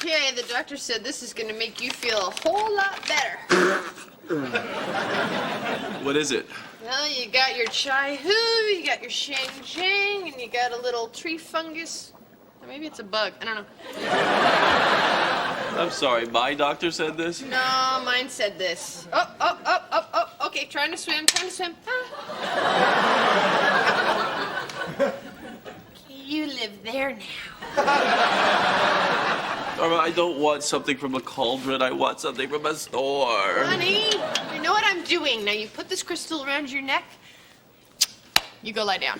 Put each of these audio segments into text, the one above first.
Okay, the doctor said this is going to make you feel a whole lot better. What is it? Well, you got your chai hu, you got your shang shang, and you got a little tree fungus. Or maybe it's a bug. I don't know. I'm sorry, my doctor said this? No, mine said this. Oh. Okay, trying to swim. Okay, you live there now. Dharma, I don't want something from a cauldron. I want something from a store. Honey, I know what I'm doing. Now, you put this crystal around your neck. You go lie down.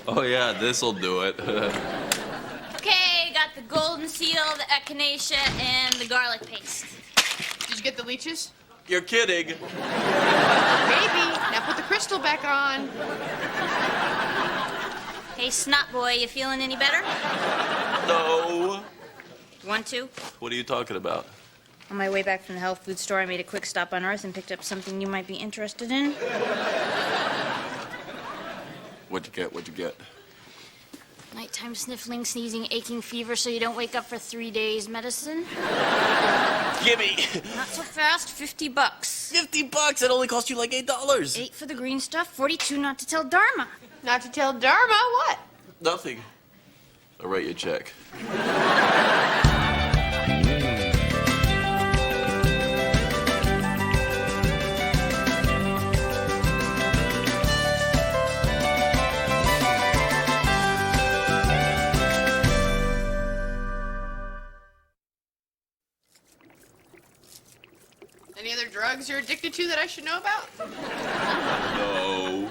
Oh, yeah, this'll do it. Okay, got the golden seal, the echinacea, and the garlic paste. Did you get the leeches? You're kidding. Maybe. Now put the crystal back on. Hey, snot boy, you feeling any better? No. Want to? What are you talking about? On my way back from the health food store, I made a quick stop on Earth and picked up something you might be interested in. What'd you get? Nighttime sniffling, sneezing, aching fever so you don't wake up for 3 days medicine. Gimme. Not so fast, $50. $50? It only cost you like $8. $8 for the green stuff, $42 not to tell Dharma. Not to tell Dharma what? Nothing. I'll write you a check. Any other drugs you're addicted to that I should know about? No.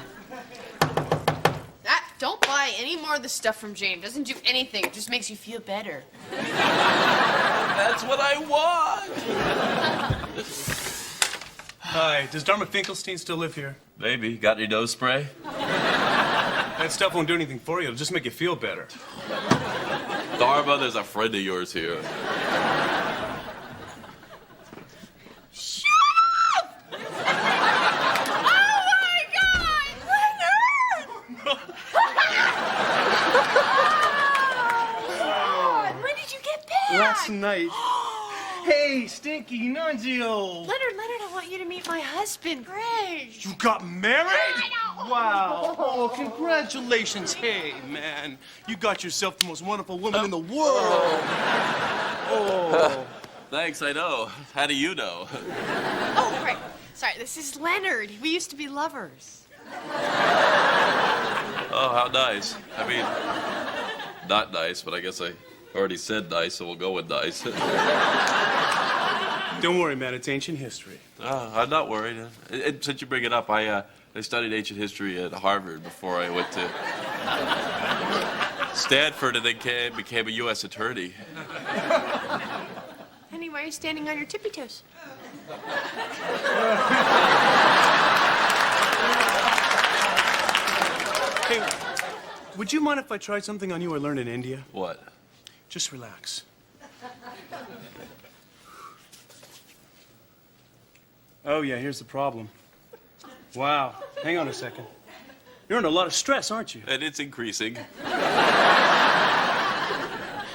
Don't buy any more of the stuff from Jane. It doesn't do anything. It just makes you feel better. That's what I want. Hi, does Dharma Finkelstein still live here? Maybe. Got any nose spray? That stuff won't do anything for you. It'll just make you feel better. Dharma, there's a friend of yours here. Last night. Hey, Stinky Nunzio. Leonard, I want you to meet my husband, Greg. You got married? Wow. Oh, congratulations. Hey, man. You got yourself the most wonderful woman in the world. Oh. Thanks, I know. How do you know? Oh, right. Sorry, this is Leonard. We used to be lovers. Oh, how nice. I mean, not nice, but I guess I already said nice, so we'll go with nice. Don't worry, man. It's ancient history. I'm not worried. Since you bring it up, I studied ancient history at Harvard before I went to Stanford and then became a U.S. attorney. Honey, why are you standing on your tippy toes? Hey, would you mind if I tried something on you I learned in India? What? Just relax. Oh, yeah, here's the problem. Wow. Hang on a second. You're under a lot of stress, aren't you? And it's increasing.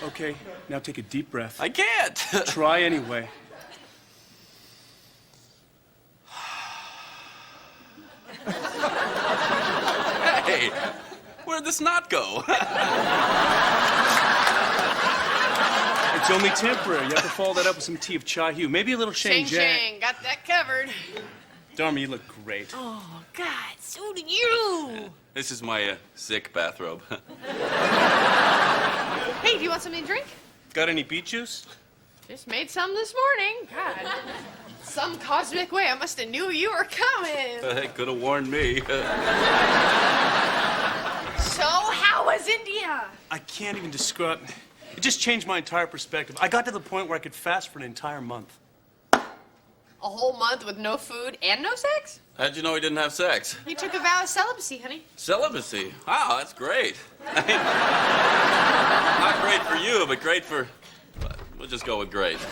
Okay, now take a deep breath. I can't. Try anyway. Hey, where'd the snot go? It's only temporary. You have to follow that up with some tea of chai hu. Maybe a little shang Shang, got that covered. Dharma, you look great. Oh, God, so do you. This is my sick bathrobe. Hey, do you want something to drink? Got any beet juice? Just made some this morning. God. Some cosmic way, I must have knew you were coming. They could have warned me. So, how was India? I can't even describe. It just changed my entire perspective. I got to the point where I could fast for an entire month. A whole month with no food and no sex? How'd you know he didn't have sex? You took a vow of celibacy, honey. Celibacy? Wow, that's great. Not great for you, but great for... We'll just go with great. So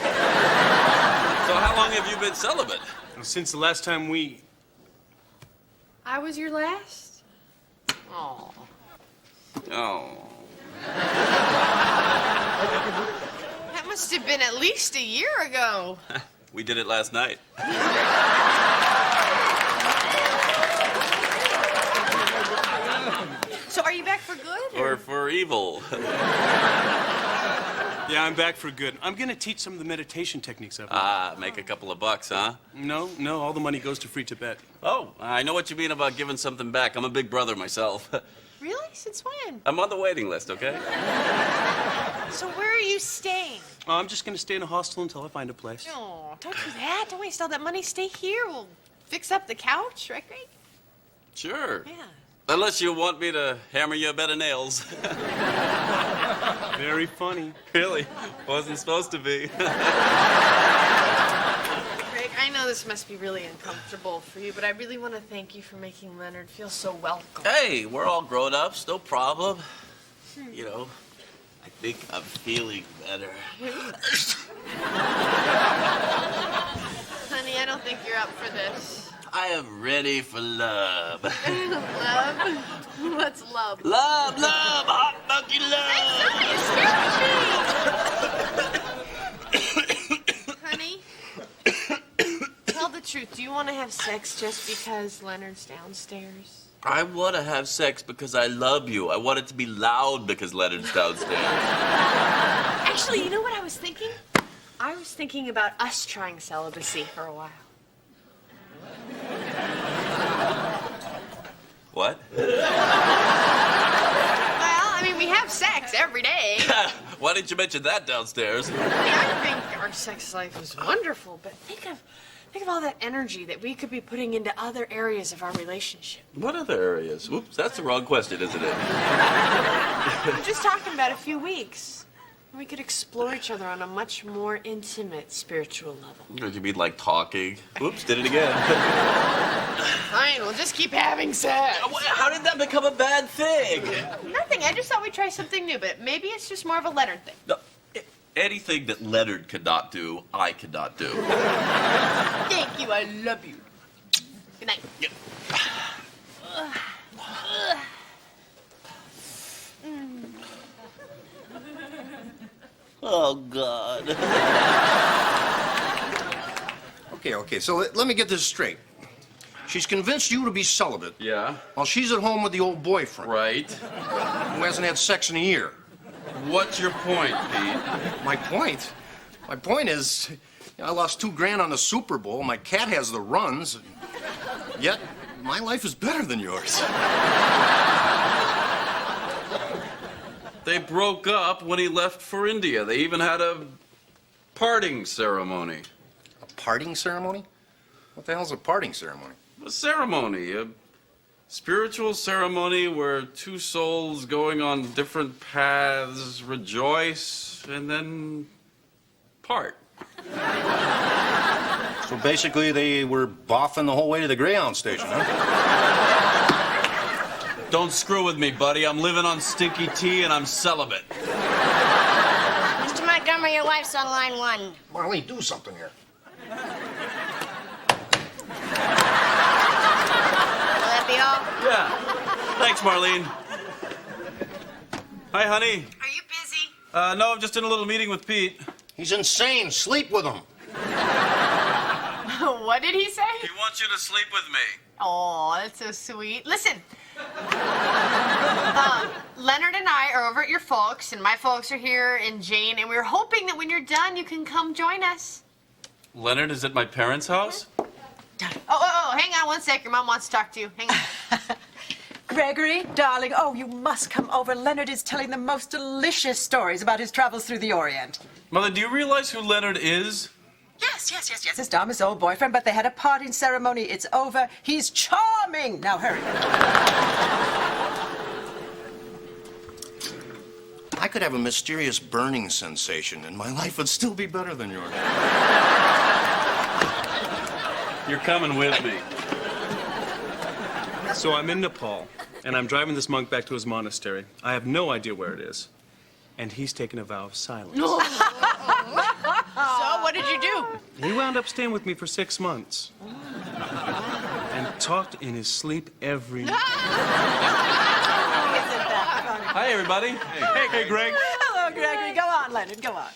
how long have you been celibate? Well, since the last time we... I was your last? Oh. Oh. must have been at least a year ago. We did it last night. So are you back for good? Or for evil. Yeah, I'm back for good. I'm gonna teach some of the meditation techniques I've learned. Ah, make a couple of bucks, huh? No, all the money goes to Free Tibet. Oh, I know what you mean about giving something back. I'm a big brother myself. Really? Since when? I'm on the waiting list, okay? So where are you staying? I'm just gonna stay in a hostel until I find a place. Oh, don't do that. Don't waste all that money. Stay here. We'll fix up the couch, right, Greg? Sure. Yeah. Unless you want me to hammer you a bed of nails. Very funny. Really? Wasn't supposed to be. Greg, I know this must be really uncomfortable for you, but I really want to thank you for making Leonard feel so welcome. Hey, we're all grown-ups, no problem. You know, I think I'm feeling better. Honey, I don't think you're up for this. I am ready for love. Love? What's love? Love, hot monkey love. Honey, tell the truth. Do you want to have sex just because Leonard's downstairs? I want to have sex because I love you. I want it to be loud because Leonard's downstairs. Actually, you know what I was thinking? I was thinking about us trying celibacy for a while. What? Well, I mean, we have sex every day. Why didn't you mention that downstairs? I mean, I think our sex life is wonderful, but think of all that energy that we could be putting into other areas of our relationship. What other areas? Oops, that's the wrong question, isn't it? I'm just talking about a few weeks. We could explore each other on a much more intimate spiritual level. What, you mean like talking? Oops, did it again. Fine, we'll just keep having sex. How did that become a bad thing? Nothing, I just thought we'd try something new, but maybe it's just more of a Leonard thing. No, anything that Leonard could not do, I could not do. Thank you, I love you. Good night. Yeah. Oh, God. Okay, so let me get this straight. She's convinced you to be celibate Yeah, while she's at home with the old boyfriend right. who hasn't had sex in a year. What's your point, Pete? My point? My point is, I lost $2,000 on the Super Bowl. My cat has the runs. Yet, my life is better than yours. They broke up when he left for India. They even had a parting ceremony. A parting ceremony? What the hell's a parting ceremony? A ceremony, a spiritual ceremony where two souls going on different paths rejoice and then part. So basically, they were boffing the whole way to the Greyhound station, huh? Don't screw with me, buddy. I'm living on stinky tea and I'm celibate. Mr. Montgomery, your wife's on line 1. Marlene, do something here. Will that be all? Yeah. Thanks, Marlene. Hi, honey. Are you busy? No, I'm just in a little meeting with Pete. He's insane. Sleep with him. What did he say? He wants you to sleep with me. Oh, that's so sweet. Listen. Leonard and I are over at your folks, and my folks are here, and Jane, and we're hoping that when you're done, you can come join us. Leonard is at my parents' house? Oh, hang on one sec. Your mom wants to talk to you. Hang on. Gregory, darling, oh, you must come over. Leonard is telling the most delicious stories about his travels through the Orient. Mother, do you realize who Leonard is? Yes. It's Dharma's old boyfriend, but they had a parting ceremony. It's over. He's charming. Now, hurry. I could have a mysterious burning sensation, and my life would still be better than yours. You're coming with me. So I'm in Nepal, and I'm driving this monk back to his monastery. I have no idea where it is. And he's taken a vow of silence. So, what did you do? He wound up staying with me for 6 months. And talked in his sleep every night. Hi, everybody. Hey, Greg. Hello, Gregory. Go on, Leonard. Go on.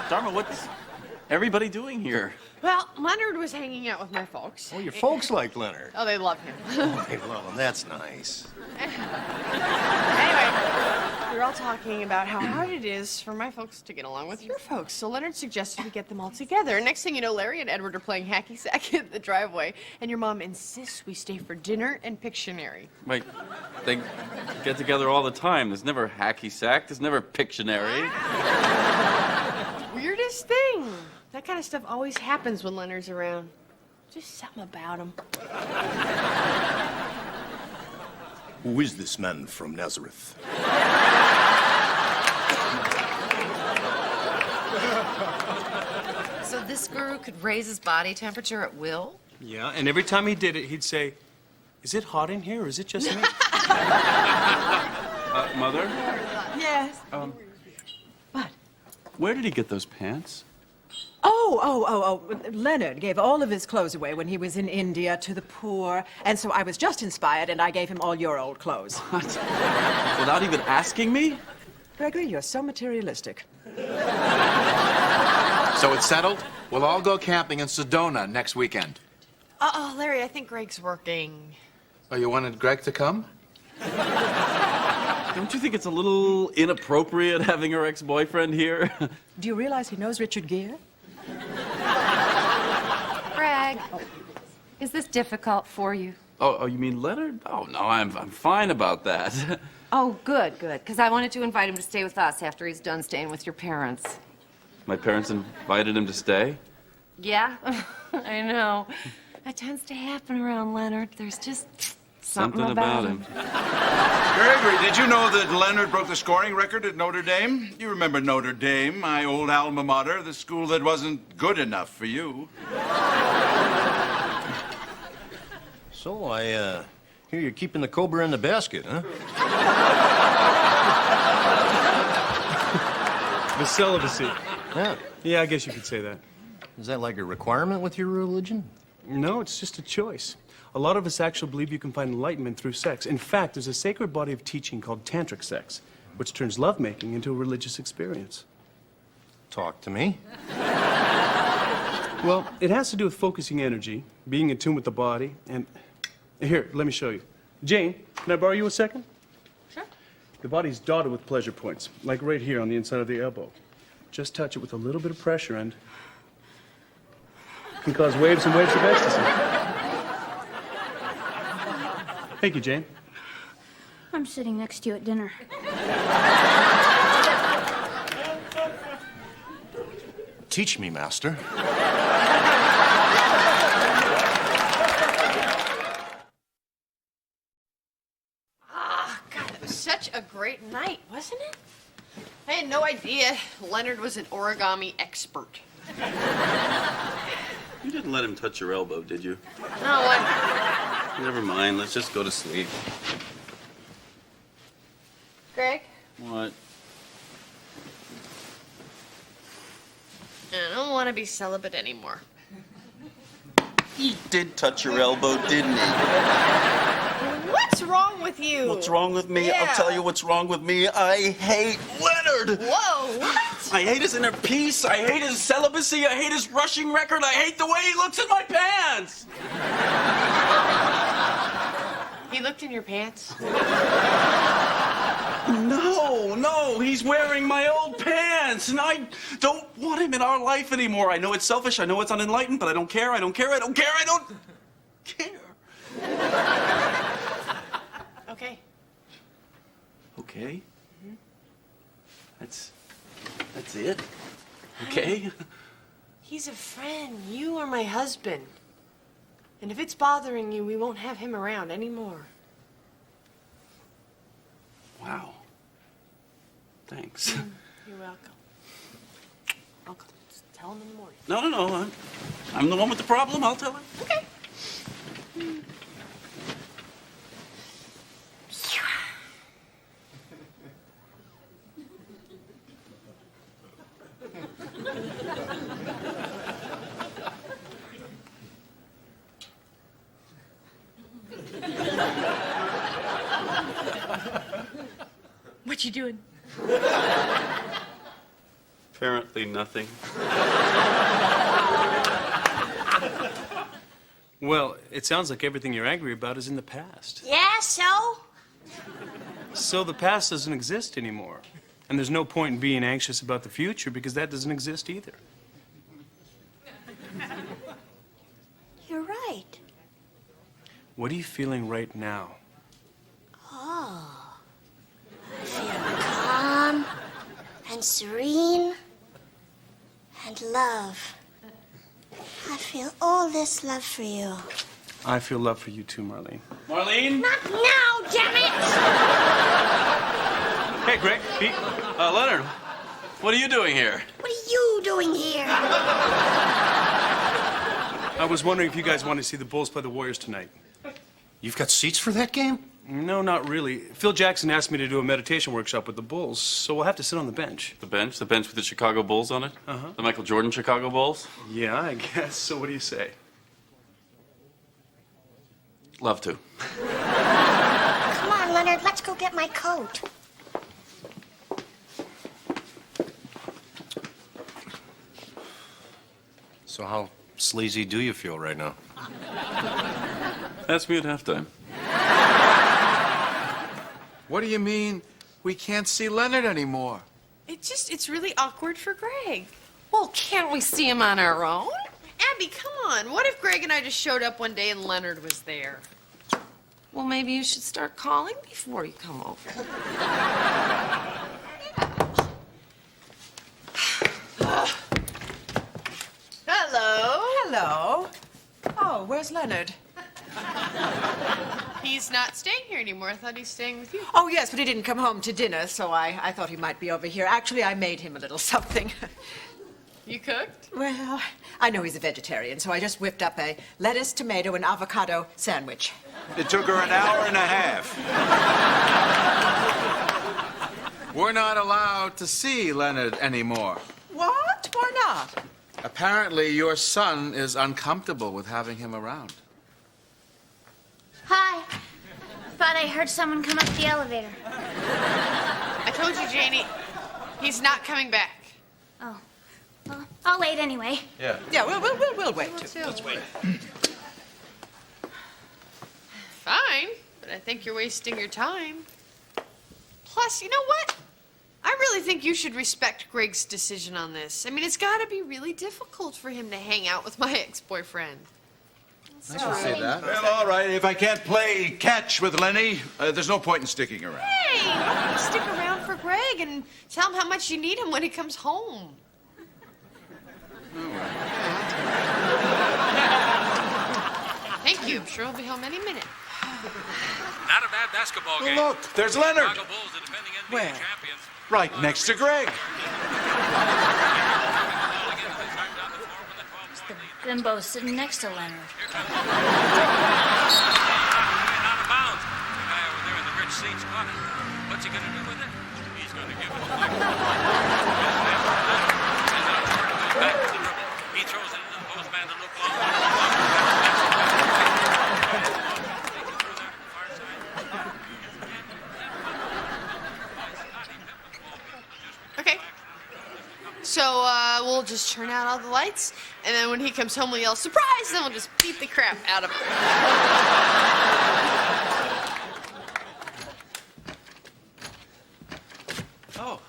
Dharma, what's everybody doing here? Well, Leonard was hanging out with my folks. Oh, your folks like Leonard. Oh, they love him. They love him. That's nice. Anyway, we were all talking about how hard it is for my folks to get along with your folks. So Leonard suggested we get them all together. And next thing you know, Larry and Edward are playing hacky sack in the driveway. And your mom insists we stay for dinner and Pictionary. Wait, they get together all the time. There's never hacky sack. There's never Pictionary. Weirdest thing. That kind of stuff always happens when Leonard's around. Just something about him. Who is this man from Nazareth? So this guru could raise his body temperature at will? Yeah, and every time he did it, he'd say, "Is it hot in here, or is it just me?" Mother, Yes. What? where did he get those pants? Oh. Leonard gave all of his clothes away when he was in India to the poor, and so I was just inspired, and I gave him all your old clothes. What? Without even asking me? Gregory, you're so materialistic. So it's settled? We'll all go camping in Sedona next weekend. Uh-oh, Larry, I think Greg's working. Oh, you wanted Greg to come? Don't you think it's a little inappropriate having her ex-boyfriend here? Do you realize he knows Richard Gere? Greg, is this difficult for you? Oh, you mean Leonard? Oh, no, I'm fine about that. Oh, good, because I wanted to invite him to stay with us after he's done staying with your parents. My parents invited him to stay? Yeah, I know. That tends to happen around Leonard. There's just something about him. Gregory, did you know that Leonard broke the scoring record at Notre Dame? You remember Notre Dame, my old alma mater, the school that wasn't good enough for you. So I hear you're keeping the cobra in the basket, huh? The celibacy. Yeah. Yeah, I guess you could say that. Is that like a requirement with your religion? No, it's just a choice. A lot of us actually believe you can find enlightenment through sex. In fact, there's a sacred body of teaching called tantric sex, which turns lovemaking into a religious experience. Talk to me. Well, it has to do with focusing energy, being in tune with the body, and... Here, let me show you. Jane, can I borrow you a second? Sure. The body's dotted with pleasure points, like right here on the inside of the elbow. Just touch it with a little bit of pressure and... it can cause waves and waves of ecstasy. Thank you, Jane. I'm sitting next to you at dinner. Teach me, master. God, it was such a great night, wasn't it? I had no idea Leonard was an origami expert. You didn't let him touch your elbow, did you? No, what? Never mind. Let's just go to sleep. Greg? What? I don't want to be celibate anymore. He did touch your elbow, didn't he? What's wrong with you? What's wrong with me? Yeah. I'll tell you what's wrong with me. I hate Leonard. Whoa, what? I hate his inner peace. I hate his celibacy. I hate his rushing record. I hate the way he looks in my pants. He looked in your pants? No, he's wearing my old pants, and I don't want him in our life anymore. I know it's selfish. I know it's unenlightened, but I don't care. I don't care. I don't care. Okay. Okay. That's it. Okay. He's a friend. You are my husband. And if it's bothering you, we won't have him around anymore. Wow. Thanks. You're welcome. I'll just tell him in the morning. No. I'm the one with the problem. I'll tell him. Okay. What you doing? Apparently nothing. Well, it sounds like everything you're angry about is in the past. Yeah, so? So the past doesn't exist anymore. And there's no point in being anxious about the future because that doesn't exist either. You're right. What are you feeling right now? Oh. I feel calm and serene and love. I feel all this love for you. I feel love for you too, Marlene. Marlene? Not now, damn it! Hey, Greg, Pete. Leonard, what are you doing here? What are you doing here? I was wondering if you guys want to see the Bulls play the Warriors tonight. You've got seats for that game? No, not really. Phil Jackson asked me to do a meditation workshop with the Bulls, so we'll have to sit on the bench. The bench? The bench with the Chicago Bulls on it? Uh-huh. The Michael Jordan Chicago Bulls? Yeah, I guess. So what do you say? Love to. Come on, Leonard, let's go get my coat. So how sleazy do you feel right now? Ask me at halftime. What do you mean we can't see Leonard anymore? It's really awkward for Greg. Well, can't we see him on our own? Abby, come on. What if Greg and I just showed up one day and Leonard was there? Well, maybe you should start calling before you come over. Hello. Hello. Oh, where's Leonard? He's not staying here anymore. I thought he's staying with you. Oh, yes, but he didn't come home to dinner, so I thought he might be over here. Actually, I made him a little something. You cooked? Well, I know he's a vegetarian, so I just whipped up a lettuce, tomato, and avocado sandwich. It took her an hour and a half. We're not allowed to see Leonard anymore. What? Why not? Apparently, your son is uncomfortable with having him around. Hi. Thought I heard someone come up the elevator. I told you, Janie. He's not coming back. Oh. Well, I'll wait anyway. Yeah, we'll wait, too. Let's wait. Fine, but I think you're wasting your time. Plus, you know what? I really think you should respect Greg's decision on this. I mean, it's got to be really difficult for him to hang out with my ex-boyfriend. I should say that. Well, all right. If I can't play catch with Lenny, there's no point in sticking around. Hey, why don't you stick around for Greg and tell him how much you need him when he comes home? Thank you. I'm sure he'll be home any minute. Not a bad basketball game. Well, look, there's Leonard. Chicago Bulls, the defending NBA Where? champions. Right next to Greg. Bimbo sitting next to Leonard. Out of bounds. The guy over there in the rich seats caught it. What's he going to do with it? He's going to give it to Michael. Back to the dribble. He throws it into the post man to look long. Okay. So, we'll just turn out all the lights, and then when he comes home, we'll yell, "Surprise!" and then we'll just beat the crap out of him. Oh.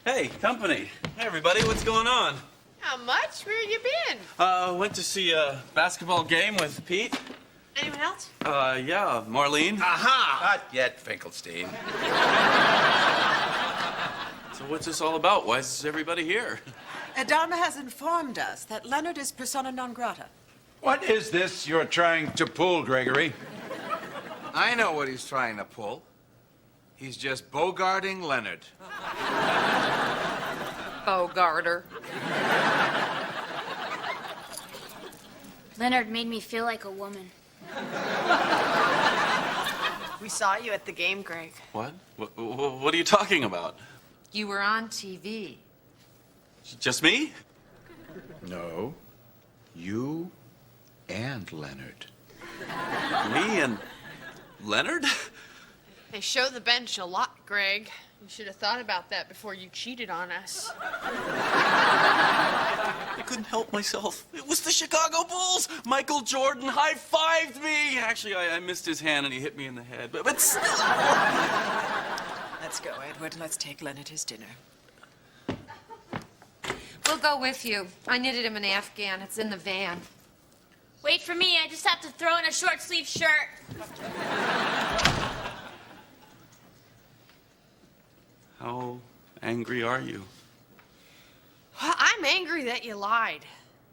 Hey, company. Hey, everybody. What's going on? How much? Where you been? Went to see a basketball game with Pete. Anyone else? Yeah, Marlene. Aha! Not yet, Finkelstein. So what's this all about? Why is everybody here? Dharma has informed us that Leonard is persona non grata. What is this you're trying to pull, Gregory? I know what he's trying to pull. He's just bogarting Leonard. Bogarter. Leonard made me feel like a woman. We saw you at the game, Greg. What? What are you talking about? You were on TV. Just me? No. You and Leonard. Me and Leonard? They show the bench a lot, Greg. You should have thought about that before you cheated on us. I couldn't help myself. It was the Chicago Bulls. Michael Jordan high-fived me. Actually, I missed his hand and he hit me in the head. But still. Let's go, Edward. Let's take Leonard his dinner. We'll go with you. I knitted him an Afghan. It's in the van. Wait for me, I just have to throw in a short sleeve shirt. How angry are you? Well, I'm angry that you lied.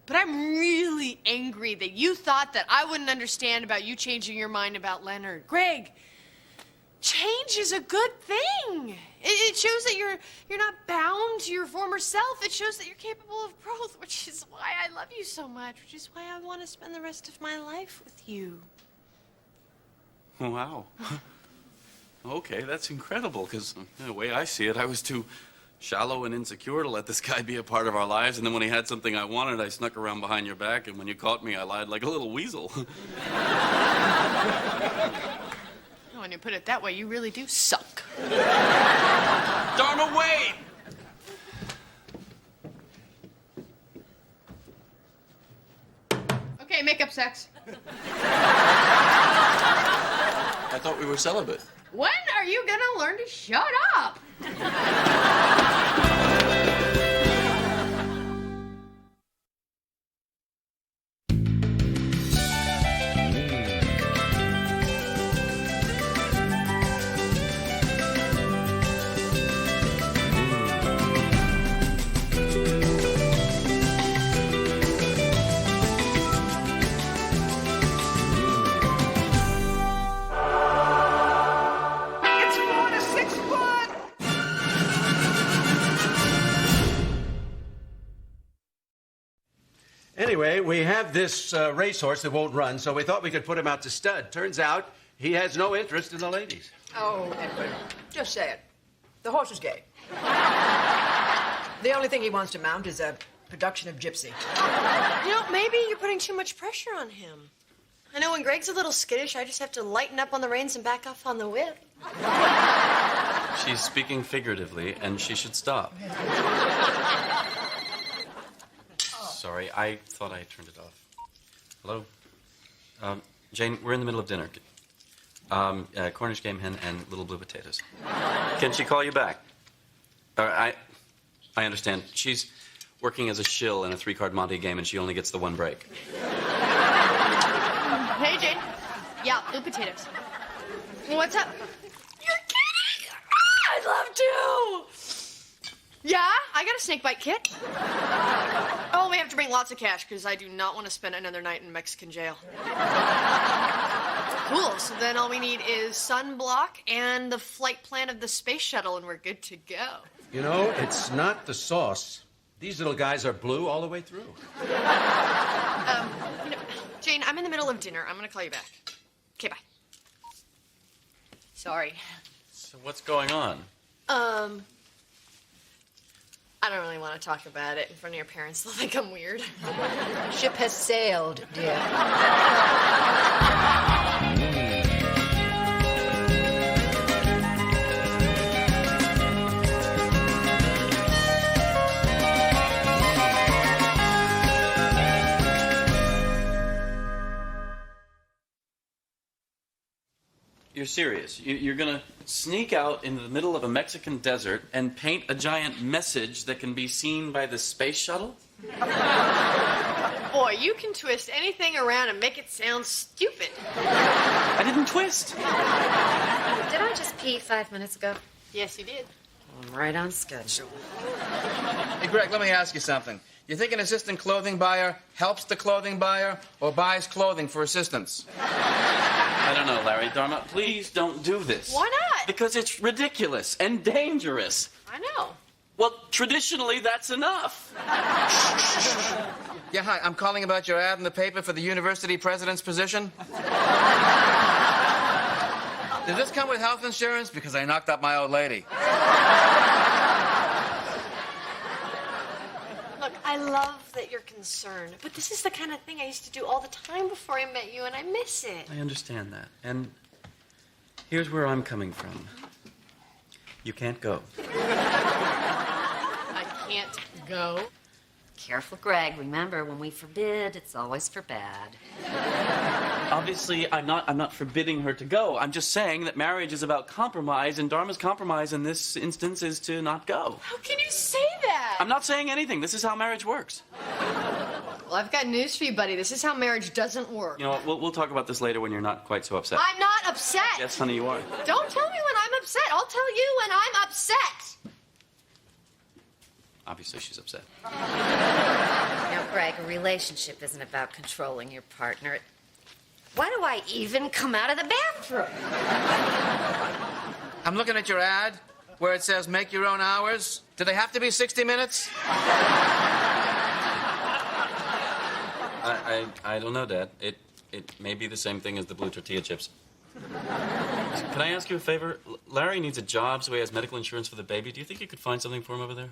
But I'm really angry that you thought that I wouldn't understand about you changing your mind about Leonard. Greg, change is a good thing. It shows that you're not bound to your former self. It shows that you're capable of growth, which is why I love you so much, which is why I want to spend the rest of my life with you. Wow. Okay, that's incredible, because the way I see it, I was too shallow and insecure to let this guy be a part of our lives, and then when he had something I wanted, I snuck around behind your back, and when you caught me, I lied like a little weasel. When you put it that way, you really do suck. Dharma, wait! Okay, make up sex. I thought we were celibate. When are you gonna learn to shut up? Anyway, we have this racehorse that won't run, so we thought we could put him out to stud. Turns out he has no interest in the ladies. Oh, Edward, just say it. The horse is gay. The only thing he wants to mount is a production of Gypsy. You know, maybe you're putting too much pressure on him. I know when Greg's a little skittish, I just have to lighten up on the reins and back off on the whip. She's speaking figuratively, and she should stop. Sorry, I thought I turned it off. Hello? Jane, we're in the middle of dinner. Cornish game hen and little blue potatoes. Can she call you back? I understand. She's working as a shill in a 3-card Monte game, and she only gets the one break. Hey, Jane. Yeah, blue potatoes. What's up? You're kidding! I'd love to! Yeah, I got a snake bite kit. Oh, we have to bring lots of cash because I do not want to spend another night in Mexican jail. Cool, so then all we need is sunblock and the flight plan of the space shuttle, and we're good to go. You know, it's not the sauce. These little guys are blue all the way through. Jane, I'm in the middle of dinner. I'm going to call you back. Okay, bye. Sorry. So what's going on? I don't really want to talk about it in front of your parents. They'll think I'm weird. Ship has sailed, dear. You're serious? You're gonna sneak out into the middle of a Mexican desert and paint a giant message that can be seen by the space shuttle? Boy, you can twist anything around and make it sound stupid. I didn't twist. Did I just pee 5 minutes ago? Yes, you did. I'm right on schedule. Hey, Greg, let me ask you something. You think an assistant clothing buyer helps the clothing buyer or buys clothing for assistants? I don't know, Larry. Dharma, please don't do this. Why not? Because it's ridiculous and dangerous. I know. Well, traditionally, that's enough. Yeah, hi. I'm calling about your ad in the paper for the university president's position. Does this come with health insurance? Because I knocked up my old lady. Look, I love that you're concerned, but this is the kind of thing I used to do all the time before I met you, and I miss it. I understand that. And Here's where I'm coming from. You can't go. I can't go. Careful, Greg. Remember, when we forbid, it's always for bad. Obviously, I'm not forbidding her to go. I'm just saying that marriage is about compromise, and Dharma's compromise in this instance is to not go. How can you say that? I'm not saying anything. This is how marriage works. Well, I've got news for you, buddy. This is how marriage doesn't work. You know what? We'll talk about this later when you're not quite so upset. I'm not upset. Yes, honey, you are. Don't tell me when I'm upset. I'll tell you when I'm upset. Obviously, she's upset. Now, Greg, a relationship isn't about controlling your partner. Why do I even come out of the bathroom? I'm looking at your ad where it says make your own hours. Do they have to be 60 minutes? I don't know, Dad. It may be the same thing as the blue tortilla chips. Can I ask you a favor? Larry needs a job, so he has medical insurance for the baby. Do you think you could find something for him over there?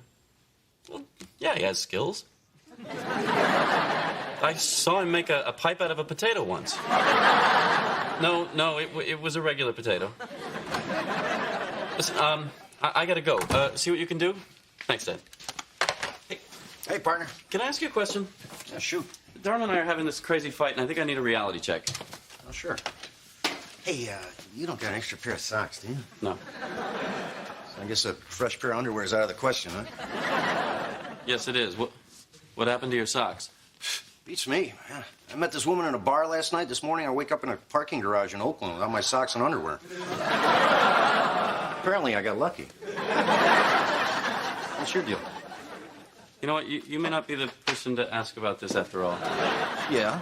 Well, yeah, he has skills. I saw him make a pipe out of a potato once. No, it was a regular potato. Listen, I gotta go. See what you can do? Thanks, Dad. Hey, partner. Can I ask you a question? Yeah, shoot. Dharma and I are having this crazy fight, and I think I need a reality check. Oh, sure. Hey, you don't got an extra pair of socks, do you? No. So I guess a fresh pair of underwear is out of the question, huh? Yes, it is. What happened to your socks? Beats me. Yeah. I met this woman in a bar last night. This morning, I wake up in a parking garage in Oakland without my socks and underwear. Apparently, I got lucky. What's your deal? You know what? You may not be the person to ask about this after all. Yeah,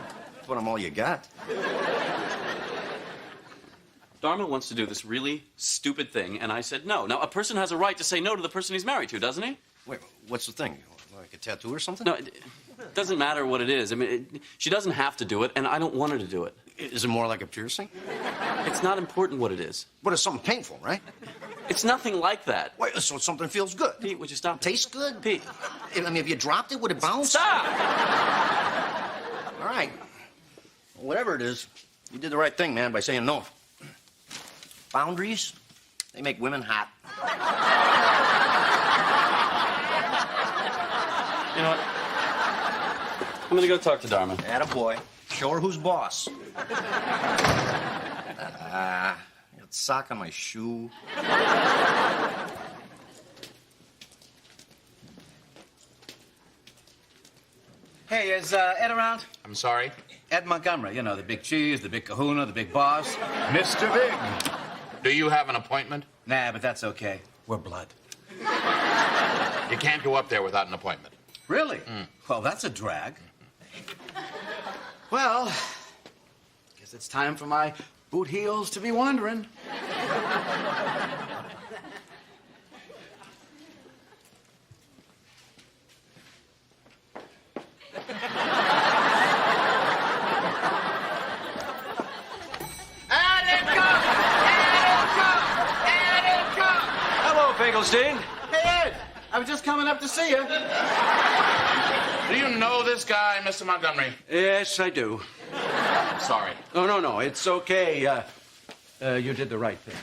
but I'm all you got. Dharma wants to do this really stupid thing, and I said no. Now, a person has a right to say no to the person he's married to, doesn't he? Wait, what's the thing? Like a tattoo or something? No, it doesn't matter what it is. I mean, she doesn't have to do it, and I don't want her to do it. Is it more like a piercing? It's not important what it is. But it's something painful, right? It's nothing like that. Wait, so something feels good? Pete, would you stop? Tastes good? Pete. I mean, if you dropped it, would it bounce? Stop! All right. Well, whatever it is, you did the right thing, man, by saying no. Boundaries, they make women hot. You know what? I'm gonna go talk to Dharma. Attaboy. Show her who's boss. Got sock on my shoe. Hey, is Ed around? I'm sorry. Ed Montgomery, you know, the big cheese, the big kahuna, the big boss. Mr. Big, do you have an appointment? Nah, but that's okay. We're blood. You can't go up there without an appointment. Really? Well, that's a drag. Well, guess it's time for my boot heels to be wandering. Hello, Finkelstein. Hey, Ed, I was just coming up to see you. Do you know this guy, Mr. Montgomery? Yes, I do. I'm sorry. Oh, no, it's okay. You did the right thing.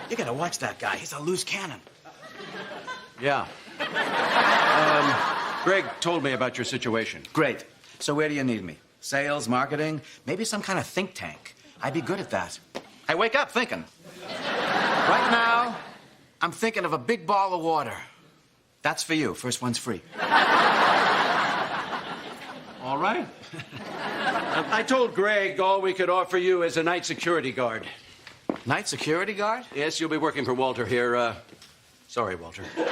You gotta watch that guy. He's a loose cannon. Yeah. Greg told me about your situation. Great. So where do you need me? Sales, marketing, maybe some kind of think tank. I'd be good at that. I wake up thinking. Right now, I'm thinking of a big ball of water. That's for you. First one's free. All right. I told Greg all we could offer you is a night security guard. Night security guard? Yes, you'll be working for Walter here. Sorry, Walter. Good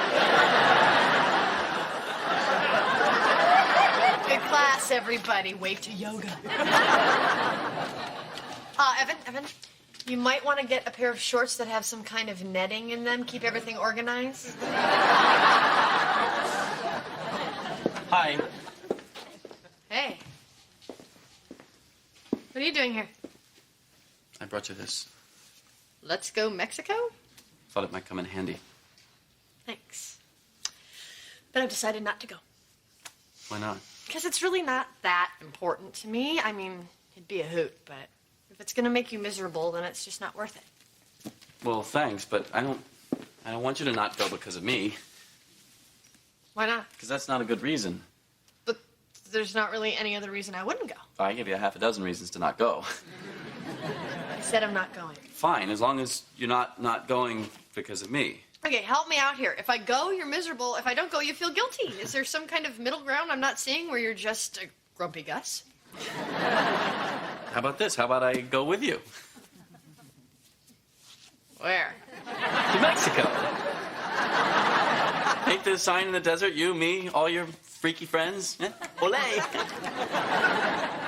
class, everybody. Wave to yoga. Evan, you might want to get a pair of shorts that have some kind of netting in them. Keep everything organized. Hi. Hey. What are you doing here? I brought you this. Let's go Mexico? Thought it might come in handy. Thanks. But I've decided not to go. Why not? Because it's really not that important to me. I mean, it'd be a hoot, but If it's gonna make you miserable, then it's just not worth it. Well, thanks, but I don't want you to not go because of me. Why not? Because that's not a good reason. But there's not really any other reason I wouldn't go. I give you half a dozen reasons to not go. I said I'm not going. Fine, as long as you're not going because of me. Okay, help me out here. If I go, you're miserable. If I don't go, you feel guilty. Is there some kind of middle ground I'm not seeing where you're just a grumpy Gus? How about this? How about I go with you? Where? To Mexico. Take the sign in the desert, you, me, all your freaky friends. Eh? Ole!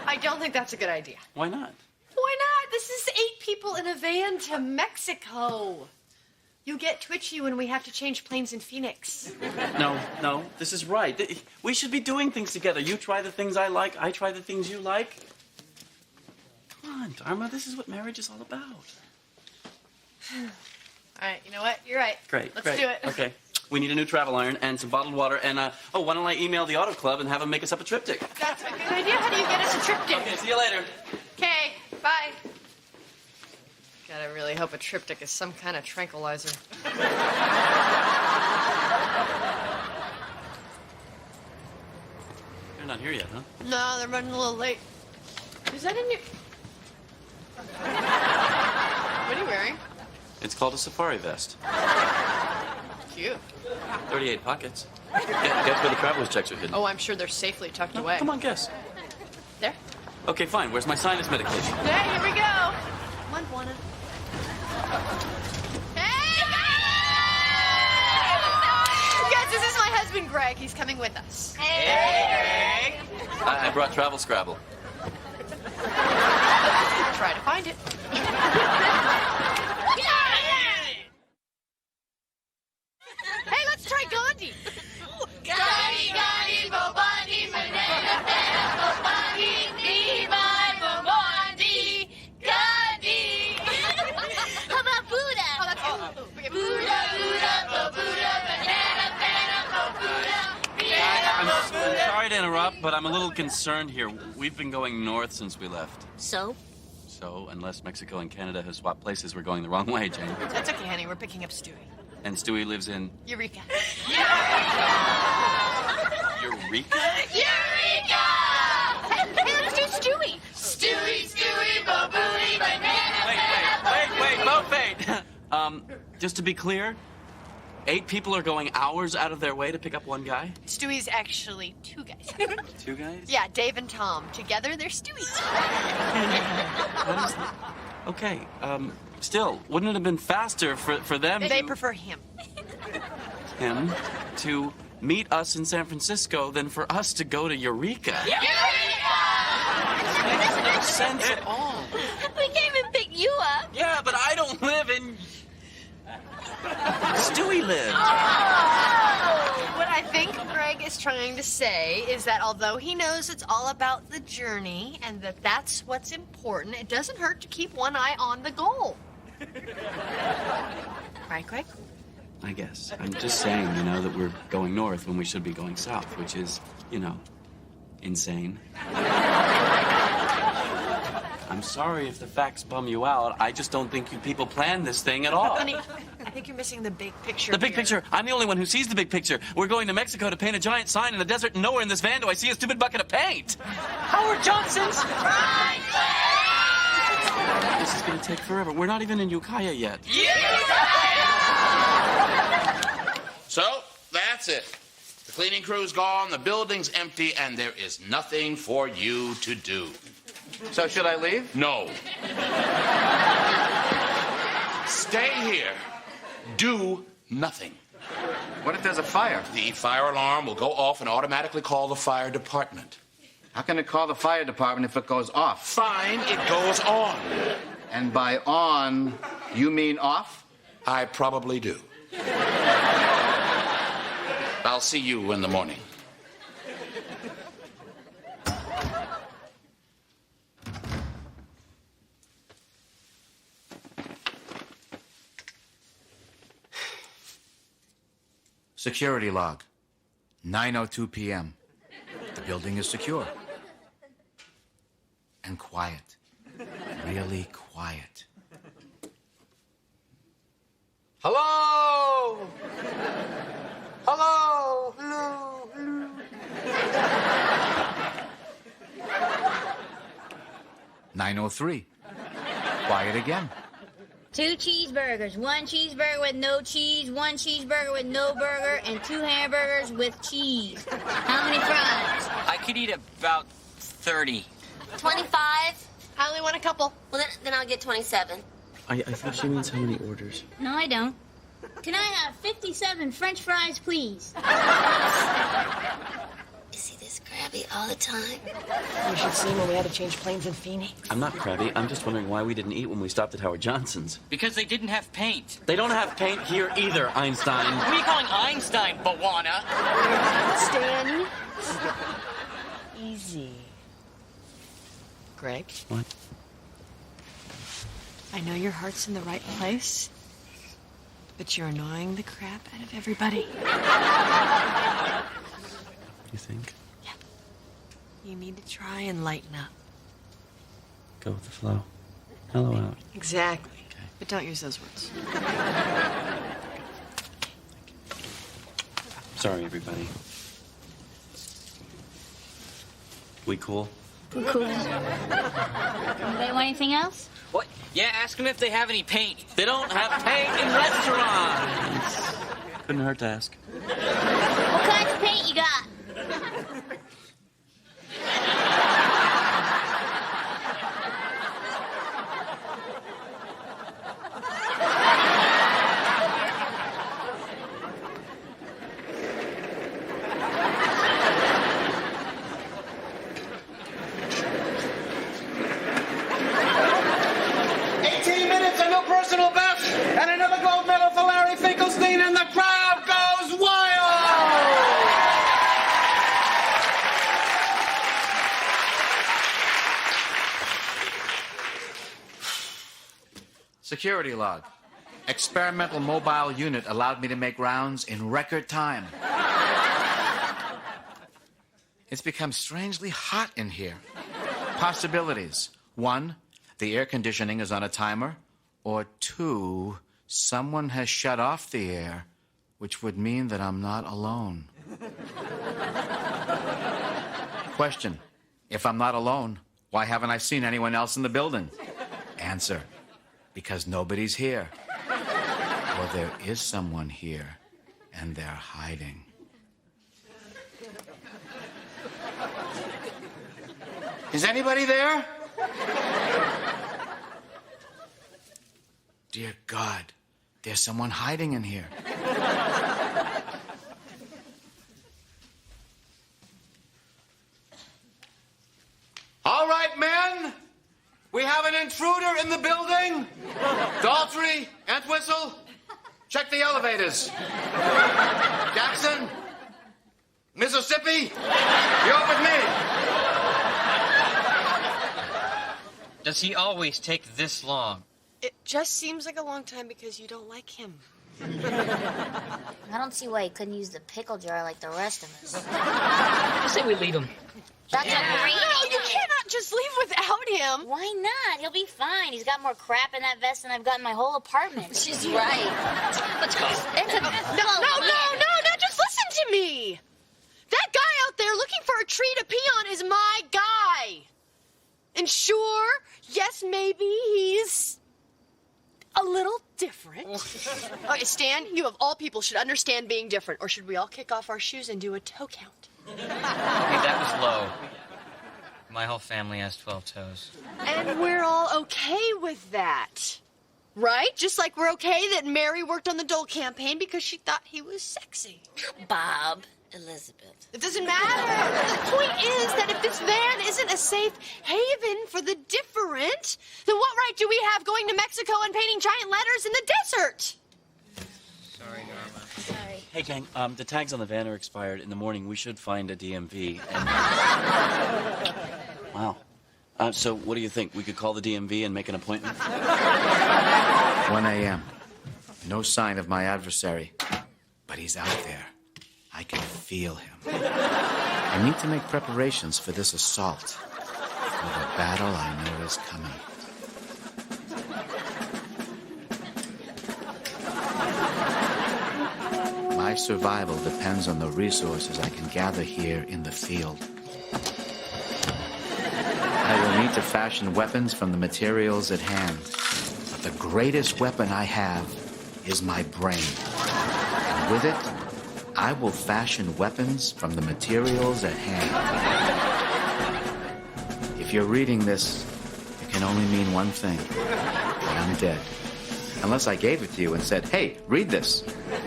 I don't think that's a good idea. Why not? Why not? This is 8 people in a van to Mexico. You get twitchy when we have to change planes in Phoenix. No, this is right. We should be doing things together. You try the things I like, I try the things you like. Come on, Dharma, this is what marriage is all about. All right, you know what? You're right. Great, Let's do it. Okay. We need a new travel iron and some bottled water and, why don't I email the auto club and have them make us up a triptych? That's a good idea. How do you get us a triptych? Okay, see you later. Okay, bye. God, I really hope a triptych is some kind of tranquilizer. You're not here yet, huh? No, they're running a little late. Is that in your... What are you wearing? It's called a safari vest. Cute. 38 pockets. Guess where the traveler's checks are hidden. Oh, I'm sure they're safely tucked away. Come on, guess. There. Okay, fine. Where's my sinus medication? There, here we go. Come on, Buona. Hey, guys! Guys, this is my husband, Greg. He's coming with us. Hey, Greg! I brought travel Scrabble. Try to find it. Hey, let's try Gandhi. Gandhi, Gandhi, Bobandi, banana, banana, Bobandi, Levi, Bobandi, Gandhi. How about Buddha? Oh, that's good. Buddha, Buddha, Buddha, banana, banana, Buddha, I'm sorry to interrupt, but I'm a little concerned here. We've been going north since we left. So? So, unless Mexico and Canada have swapped places, we're going the wrong way, Jane. That's okay, honey. We're picking up Stewie. And Stewie lives in... Eureka. Eureka? Eureka! Hey, let's do Stewie. Stewie, Stewie, Bobooey, banana, Wait, just to be clear, 8 people are going hours out of their way to pick up one guy? Stewie's actually 2 guys. 2 guys? Yeah, Dave and Tom. Together, they're Stewie. What is that? Okay, still, wouldn't it have been faster for them They prefer him. him to meet us in San Francisco than for us to go to Eureka? It makes no sense at all. We came and picked you up. Yeah, but I don't live in... Stewie lives. What I think Greg is trying to say is that although he knows it's all about the journey and that that's what's important, it doesn't hurt to keep one eye on the goal. Right, Greg? I guess. I'm just saying, that we're going north when we should be going south, which is, insane. I'm sorry if the facts bum you out. I just don't think you people planned this thing at all. Honey, I think you're missing the big picture. The big here. picture. I'm the only one who sees the big picture. We're going to Mexico to paint a giant sign in the desert, and nowhere in this van do I see a stupid bucket of paint. Howard Johnson's. This is going to take forever. We're not even in Ukiah yet. So, that's it. The cleaning crew's gone, the building's empty, and there is nothing for you to do. So should I leave? No. Stay here. Do nothing. What if there's a fire? The fire alarm will go off and automatically call the fire department. How can it call the fire department if it goes off? Fine, it goes on. And by on, you mean off? I probably do. I'll see you in the morning. Security log. 9:02 p.m. The building is secure. And quiet. really quiet. Hello? Hello? Hello? Hello? 9:03. Quiet again. 2 cheeseburgers, 1 cheeseburger with no cheese, 1 cheeseburger with no burger, and 2 hamburgers with cheese. How many fries? I could eat about 30. 25? I only want a couple. Well, then I'll get 27. I think she means how many orders. No, I don't. Can I have 57 French fries, please? Is he this crabby all the time? You should see when we had to change planes in Phoenix. I'm not crabby. I'm just wondering why we didn't eat when we stopped at Howard Johnson's. Because they didn't have paint. They don't have paint here either, Einstein. What are you calling Einstein, Bawana? Stan. Easy. Greg? What? I know your heart's in the right place, but you're annoying the crap out of everybody. You think? Yeah. You need to try and lighten up. Go with the flow. Hello out. Exactly. Okay. But don't use those words. Sorry, everybody. We cool? Cool. Anybody want anything else? What? Yeah, ask them if they have any paint. They don't have paint in restaurants. Couldn't hurt to ask. What kinds of paint you got? 18 minutes, a new personal best, and another gold medal for Larry Finkelstein, and the crowd goes wild! Security log. Experimental mobile unit allowed me to make rounds in record time. It's become strangely hot in here. Possibilities. 1, the air conditioning is on a timer. Or 2, someone has shut off the air, which would mean that I'm not alone. Question. If I'm not alone, why haven't I seen anyone else in the building? Answer. Because nobody's here. Or there is someone here, and they're hiding. Is anybody there? Dear God, there's someone hiding in here. All right, men. We have an intruder in the building. Daltrey, Entwistle, check the elevators. Jackson, Mississippi, you're with me. Does he always take this long? It just seems like a long time because you don't like him. I don't see why he couldn't use the pickle jar like the rest of us. I say we leave him. That's a great No, you idea. cannot just leave without him. Why not? He'll be fine. He's got more crap in that vest than I've got in my whole apartment. She's right. Let's go. No, just listen to me. That guy out there looking for a tree to pee on is my guy. And sure, yes, maybe he's a little different. Okay, Stan, you of all people should understand being different, or should we all kick off our shoes and do a toe count? Okay, that was low. My whole family has 12 toes. And we're all okay with that, right? Just like we're okay that Mary worked on the Dole campaign because she thought he was sexy. Bob, Elizabeth. It doesn't matter. The point is that if this van isn't a safe haven for the different, then what right do we have going to Mexico and painting giant letters in the desert? Sorry, Dharma. Sorry. Hey, gang, the tags on the van are expired. In the morning, we should find a DMV. Wow. So what do you think? We could call the DMV and make an appointment? 1 a.m. No sign of my adversary. But he's out there. I can feel him. I need to make preparations for this assault. For the battle I know is coming. My survival depends on the resources I can gather here in the field. I will need to fashion weapons from the materials at hand. But the greatest weapon I have is my brain. And with it, I will fashion weapons from the materials at hand. If you're reading this, it can only mean one thing. That I'm dead. Unless I gave it to you and said, hey, read this.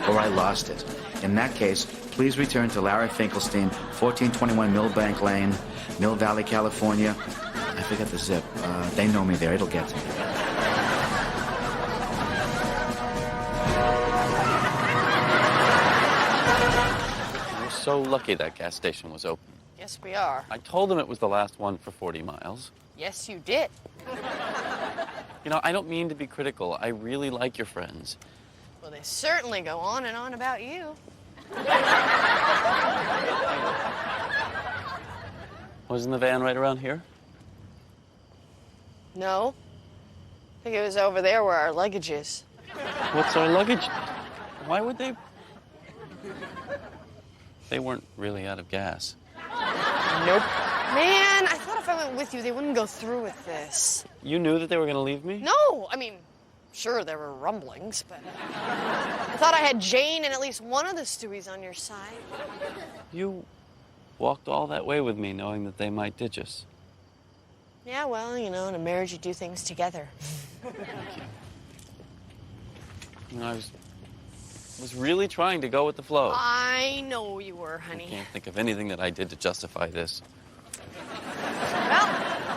Or I lost it. In that case, please return to Larry Finkelstein, 1421 Millbank Lane, Mill Valley, California. I forget the zip. They know me there. It'll get to me. We're so lucky that gas station was open. Yes, we are. I told them it was the last one for 40 miles. Yes, you did. You know, I don't mean to be critical. I really like your friends. Well, they certainly go on and on about you. Wasn't the van right around here? No. I think it was over there where our luggage is. What's our luggage? Why would they? They weren't really out of gas. Nope. Man, I thought if I went with you, they wouldn't go through with this. You knew that they were going to leave me? No, I mean, sure, there were rumblings, but I thought I had Jane and at least one of the Stewies on your side. You walked all that way with me knowing that they might ditch us. Yeah, well, you know, in a marriage, you do things together. You know, I was really trying to go with the flow. I know you were, I honey. can't think of anything that I did to justify this. Well,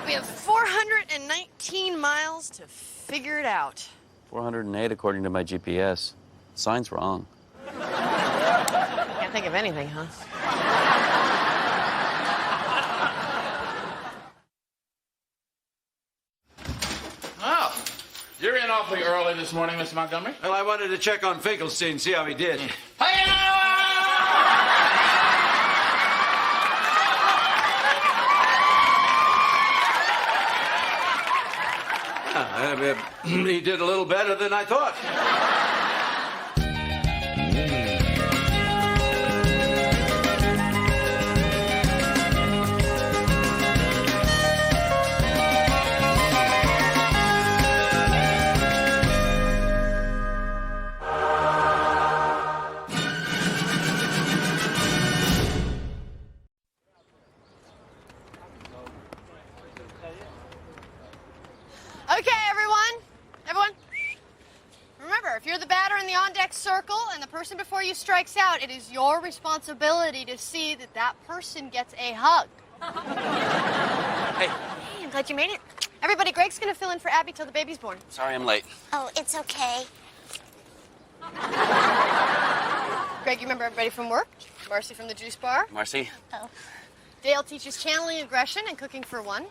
we have 419 miles to figure it out. 408 according to my GPS. Sign's wrong. Can't think of anything, huh? Oh, you're in awfully early this morning, Mr. Montgomery. Well, I wanted to check on Finkelstein, see how he did. He did a little better than I thought. Okay, everyone. Remember, if you're the batter in the on-deck circle and the person before you strikes out, it is your responsibility to see that that person gets a hug. Hey, I'm glad you made it. Everybody, Greg's gonna fill in for Abby till the baby's born. sorry I'm late. Oh, it's okay. Greg, you remember everybody from work? Marcy from the juice bar. Marcy? Oh. Dale teaches channeling aggression and cooking for one.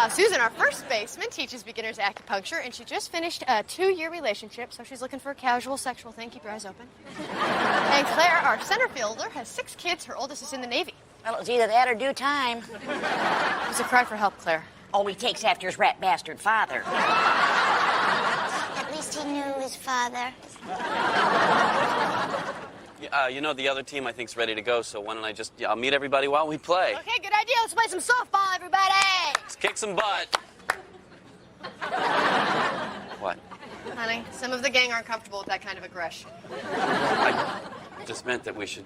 Susan, our first baseman, teaches beginners acupuncture, and she just finished a 2-year relationship, so she's looking for a casual sexual thing. Keep your eyes open. And Claire, our center fielder, has 6 kids. Her oldest is in the Navy. Well, it's either that or due time. It was a cry for help, Claire. All he takes after his rat bastard father. At least he knew his father. You know, the other team I think's ready to go, so why don't I just, I'll meet everybody while we play. Okay, good idea. Let's play some softball, everybody. Let's kick some butt. What? Honey, some of the gang aren't comfortable with that kind of aggression. I just meant that we should,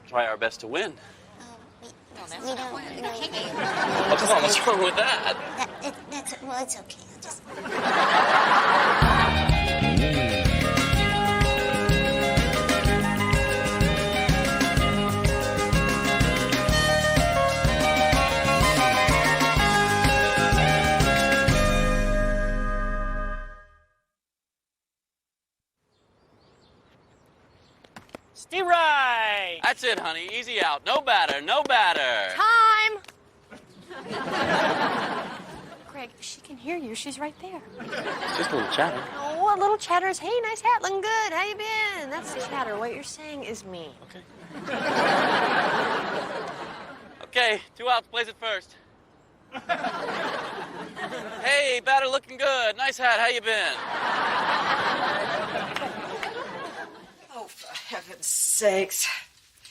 try our best to win. We don't know. Oh, come on, what's wrong with that? Well, it's okay. I'll just... Stay right. That's it, honey. Easy out. No batter. No batter. Time! Greg, she can hear you. She's right there. It's just a little chatter. Oh, a little chatter is, hey, nice hat, looking good. How you been? That's chatter. What you're saying is me. Okay. Okay, 2 outs. Plays it first. Hey, batter looking good. Nice hat. How you been? heaven's sakes.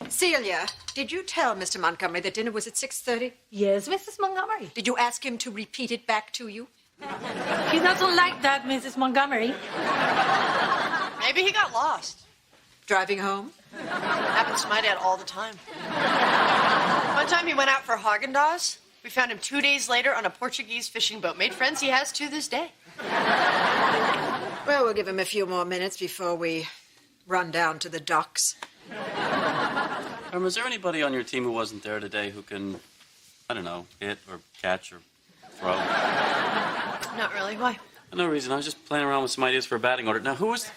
Celia, did you tell Mr. Montgomery that dinner was at 6:30? Yes, Mrs. Montgomery. Did you ask him to repeat it back to you? He doesn't like that, Mrs. Montgomery. Maybe he got lost. Driving home? Happens to my dad all the time. One time he went out for Haagen-Dazs. We found him 2 days later on a Portuguese fishing boat. Made friends he has to this day. Well, we'll give him a few more minutes before we run down to the docks. Was there anybody on your team who wasn't there today who can, I don't know, hit or catch or throw? Not really. Why? No reason. I was just playing around with some ideas for a batting order. Now, who was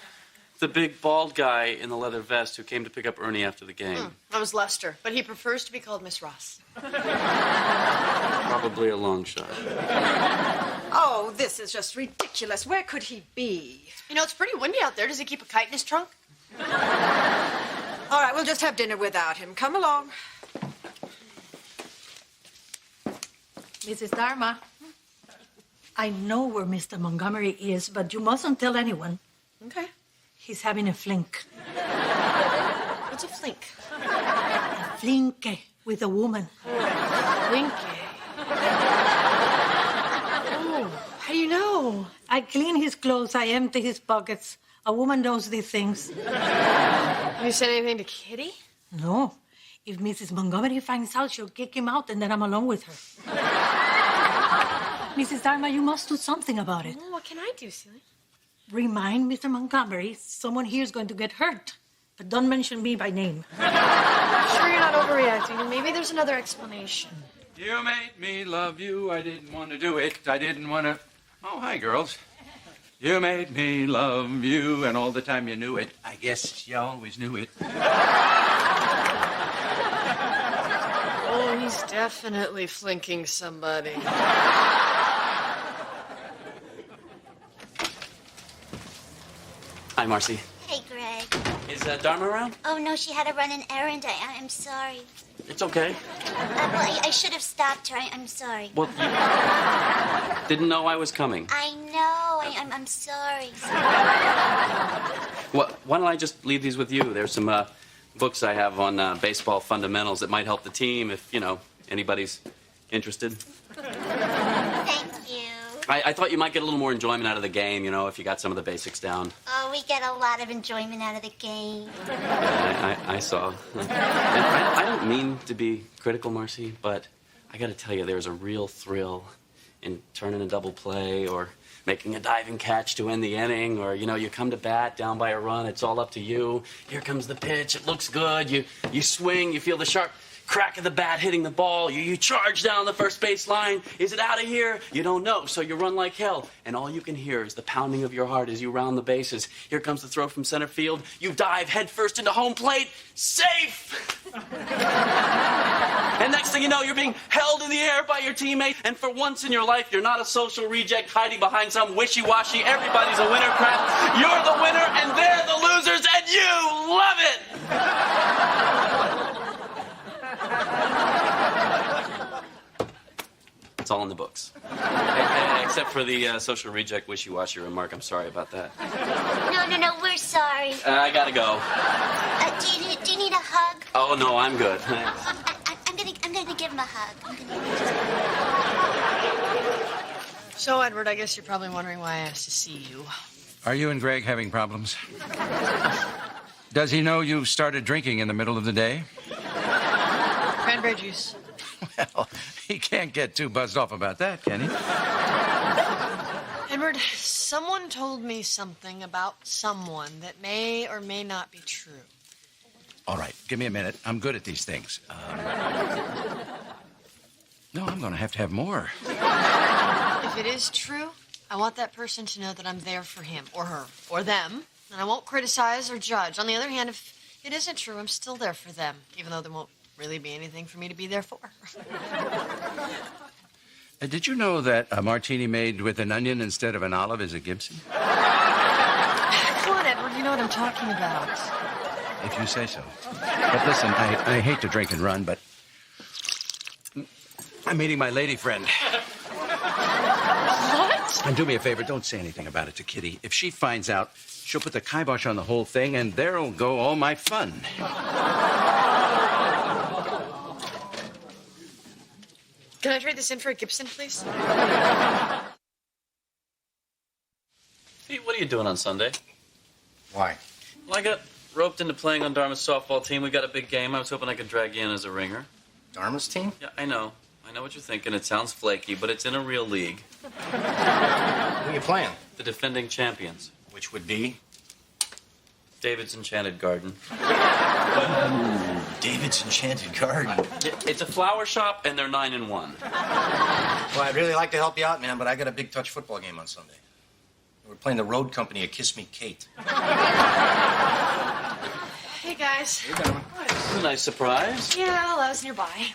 the big bald guy in the leather vest who came to pick up Ernie after the game? That was Lester, but he prefers to be called Miss Ross. Probably a long shot. Oh, this is just ridiculous. Where could he be? You know, it's pretty windy out there. Does he keep a kite in his trunk? All right, we'll just have dinner without him. Come along. Mrs. Dharma, I know where Mr. Montgomery is, but you mustn't tell anyone. Okay. He's having a flink. What's a flink? A flinke with a woman. Flinke? Oh, how do you know? I clean his clothes, I empty his pockets. A woman knows these things. Have you said anything to Kitty? No. If Mrs. Montgomery finds out, she'll kick him out, and then I'm alone with her. Mrs. Dharma, you must do something about it. Well, what can I do, Celia? Remind Mr. Montgomery someone here is going to get hurt. But don't mention me by name. Sure you're not overreacting, and maybe there's another explanation. You made me love you. I didn't want to do it. I didn't want to... Oh, hi, girls. You made me love you, and all the time you knew it. I guess you always knew it. Oh, he's definitely flinking somebody. Hi, Marcy. Hey, Greg. Is Dharma around? Oh, no, she had to run an errand. I'm sorry. It's okay. Well, I should have stopped her. I'm sorry. Well, you didn't know I was coming. I know. I'm sorry. Well, why don't I just leave these with you? There's some books I have on baseball fundamentals that might help the team if, anybody's interested. Thank you. I thought you might get a little more enjoyment out of the game, if you got some of the basics down. Oh, we get a lot of enjoyment out of the game. I saw. And I don't mean to be critical, Marcy, but I got to tell you, there's a real thrill in turning a double play or making a diving catch to end the inning, or, you come to bat down by a run, it's all up to you. Here comes the pitch, it looks good, you swing, you feel the sharp crack of the bat hitting the ball, you charge down the first base line. Is it out of here? You don't know, so you run like hell, and all you can hear is the pounding of your heart as you round the bases. Here comes the throw from center field. You dive headfirst into home plate. Safe! And next thing you know, you're being held in the air by your teammate, and for once in your life, you're not a social reject hiding behind some wishy-washy, everybody's a winner crap. You're the winner, and they're the losers, and you love it! It's all in the books. Except for the social reject wishy-washy remark. I'm sorry about that. No, we're sorry. I gotta go. Do you need a hug? Oh, no, I'm good. I'm gonna give him a hug. So, Edward, I guess you're probably wondering why I asked to see you. Are you and Greg having problems? Does he know you started drinking in the middle of the day? Cranberry juice. Well, he can't get too buzzed off about that, can he? Edward, someone told me something about someone that may or may not be true. All right, give me a minute. I'm good at these things. No, I'm going to have more. If it is true, I want that person to know that I'm there for him or her or them, and I won't criticize or judge. On the other hand, if it isn't true, I'm still there for them, even though there won't really be anything for me to be there for. Did you know that a martini made with an onion instead of an olive is a Gibson? Come on, Edward, you know what I'm talking about. If you say so. But listen, I hate to drink and run, but I'm meeting my lady friend. What? And do me a favor, don't say anything about it to Kitty. If she finds out, she'll put the kibosh on the whole thing, and there'll go all my fun. Can I trade this in for a Gibson, please? Hey, what are you doing on Sunday? Why? Well, I got roped into playing on Dharma's softball team. We got a big game. I was hoping I could drag you in as a ringer. Dharma's team? Yeah, I know. I know what you're thinking. It sounds flaky, but it's in a real league. Who are you playing? The defending champions. Which would be? David's Enchanted Garden. David's Enchanted Garden. It's a flower shop, and they're 9-1. Well, I'd really like to help you out, man, but I got a big touch football game on Sunday. We're playing the road company at Kiss Me Kate. Hey, guys. It's a nice surprise. Yeah, well, I was nearby.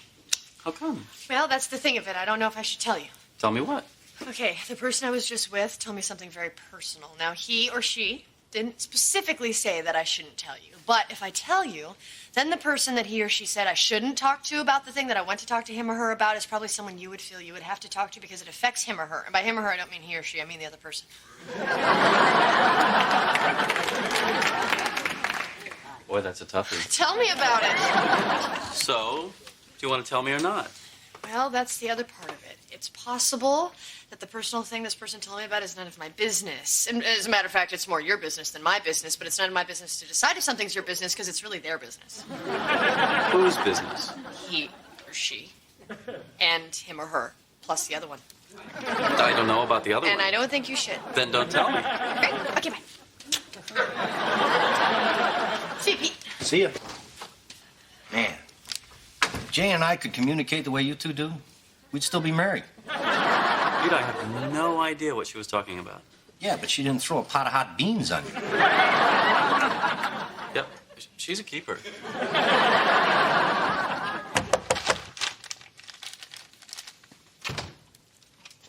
How come? Well, that's the thing of it. I don't know if I should tell you. Tell me what? Okay, the person I was just with told me something very personal. Now, he or she didn't specifically say that I shouldn't tell you. But if I tell you, then the person that he or she said I shouldn't talk to about the thing that I went to talk to him or her about is probably someone you would feel you would have to talk to because it affects him or her. And by him or her, I don't mean he or she. I mean the other person. Boy, that's a toughie. Tell me about it. So, do you want to tell me or not? Well, that's the other part of it. It's possible that the personal thing this person told me about is none of my business. And as a matter of fact, it's more your business than my business, but it's none of my business to decide if something's your business because it's really their business. Whose business? He or she. And him or her, plus the other one. I don't know about the other And one. I don't think you should. Then don't tell me. Okay, bye. See you, Pete. See ya. Man, if Jay and I could communicate the way you two do, we'd still be married. Dude, I have no idea what she was talking about. Yeah, but she didn't throw a pot of hot beans on you. Yep, she's a keeper.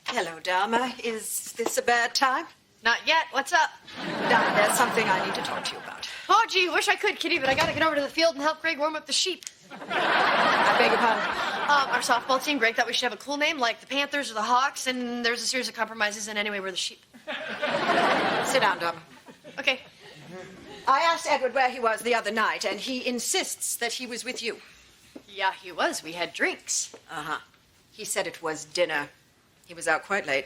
Hello, Dharma. Is this a bad time? Not yet. What's up? Dharma, there's something I need to talk to you about. Oh, gee, wish I could, Kitty, but I gotta get over to the field and help Greg warm up the sheep. I beg your pardon? Our softball team, Greg thought we should have a cool name like the Panthers or the Hawks, and there's a series of compromises, and anyway, we're the sheep. Sit down, Dharma. Okay. I asked Edward where he was the other night, and he insists that he was with you. Yeah, he was. We had drinks. Uh-huh. He said it was dinner. He was out quite late.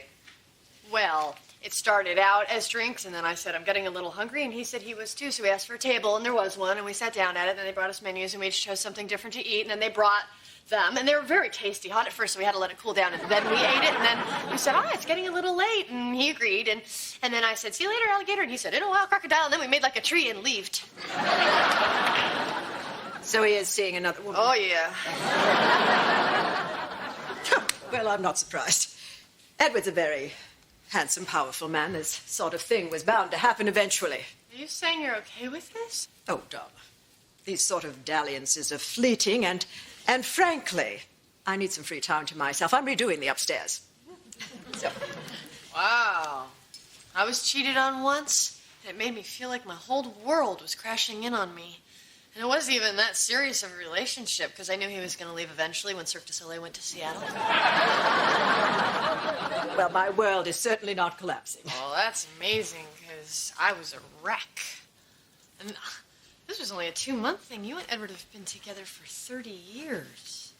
Well, it started out as drinks, and then I said, I'm getting a little hungry, and he said he was too, so we asked for a table, and there was one, and we sat down at it, and then they brought us menus, and we each chose something different to eat, and then they brought them, and they were very tasty, hot at first, so we had to let it cool down, and then we ate it, and then we said, it's getting a little late, and he agreed, and then I said, see you later, alligator, and he said, in a while, crocodile, and then we made like a tree and left. So he is seeing another woman. Oh, yeah. Well, I'm not surprised. Edward's a very handsome, powerful man. This sort of thing was bound to happen eventually. Are you saying you're okay with this? Oh, Dharma. These sort of dalliances are fleeting, and frankly, I need some free time to myself. I'm redoing the upstairs. So. Wow. I was cheated on once, and it made me feel like my whole world was crashing in on me. And it wasn't even that serious of a relationship, because I knew he was going to leave eventually when Cirque du Soleil went to Seattle. Well, my world is certainly not collapsing. Well, that's amazing, because I was a wreck. And this was only a 2-month thing. You and Edward have been together for 30 years.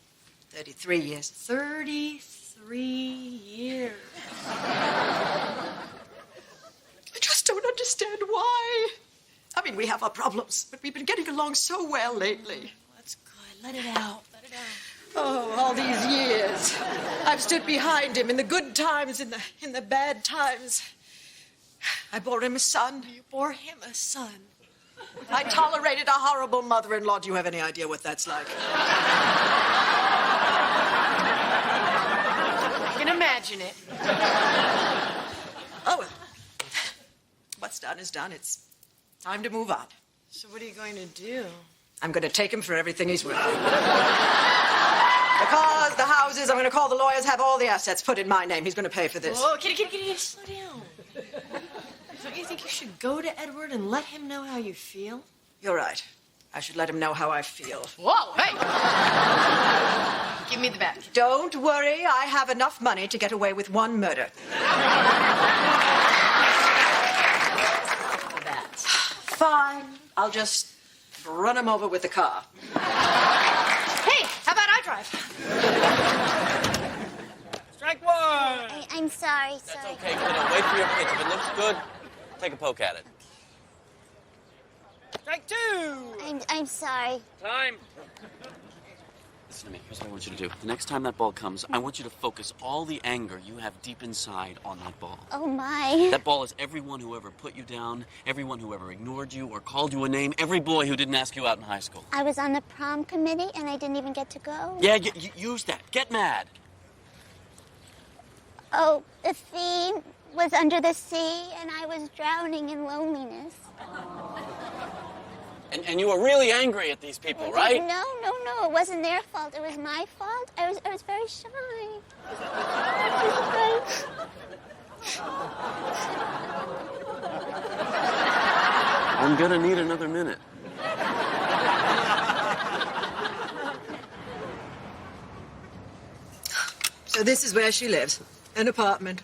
33 years. 33 years. I just don't understand why. I mean, we have our problems, but we've been getting along so well lately. That's good. Let it out. Let it out. Oh, all these years. I've stood behind him in the good times, in the bad times. I bore him a son. You bore him a son. I tolerated a horrible mother-in-law. Do you have any idea what that's like? I can imagine it. Oh, well. What's done is done. It's time to move on. So what are you going to do? I'm going to take him for everything he's worth. The cars, the houses, I'm going to call the lawyers, have all the assets put in my name. He's going to pay for this. Whoa, kitty, slow down. Don't you think you should go to Edward and let him know how you feel? You're right. I should let him know how I feel. Whoa, hey! Give me the bat. Don't worry. I have enough money to get away with one murder. I'll just run him over with the car. Hey, how about I drive? Strike one! I'm sorry, That's sorry. okay, kiddo. Wait for your pitch. If it looks good, take a poke at it. Strike two! I'm sorry. Time. Listen to me. Here's what I want you to do. The next time that ball comes, I want you to focus all the anger you have deep inside on that ball. Oh, my. That ball is everyone who ever put you down, everyone who ever ignored you or called you a name, every boy who didn't ask you out in high school. I was on the prom committee, and I didn't even get to go. Yeah, use that. Get mad. Oh, the theme was under the sea, and I was drowning in loneliness. And you were really angry at these people, right? No, it wasn't their fault. It was my fault. I was very shy. I'm gonna need another minute. So this is where she lives. An apartment.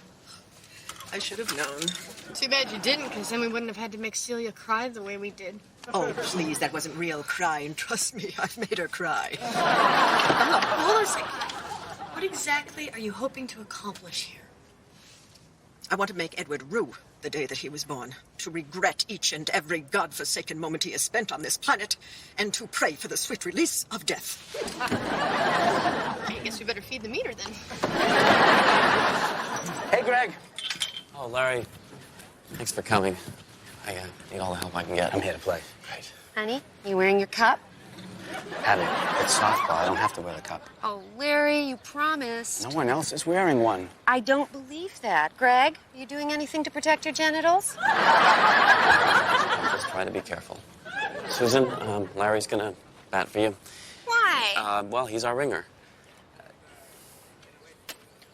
I should have known. Too bad you didn't, because then we wouldn't have had to make Celia cry the way we did. Oh, please, that wasn't real crying. Trust me, I've made her cry. Hold on a second. What exactly are you hoping to accomplish here? I want to make Edward rue the day that he was born, to regret each and every godforsaken moment he has spent on this planet, and to pray for the swift release of death. I guess we better feed the meter then. Hey, Greg. Oh, Larry. Thanks for coming. I need all the help I can get. I'm here to play. Right. Honey, you wearing your cup? Abby, it's softball. I don't have to wear the cup. Oh, Larry, you promised. No one else is wearing one. I don't believe that. Greg, are you doing anything to protect your genitals? Just try to be careful. Susan, Larry's gonna bat for you. Why? Well, he's our ringer.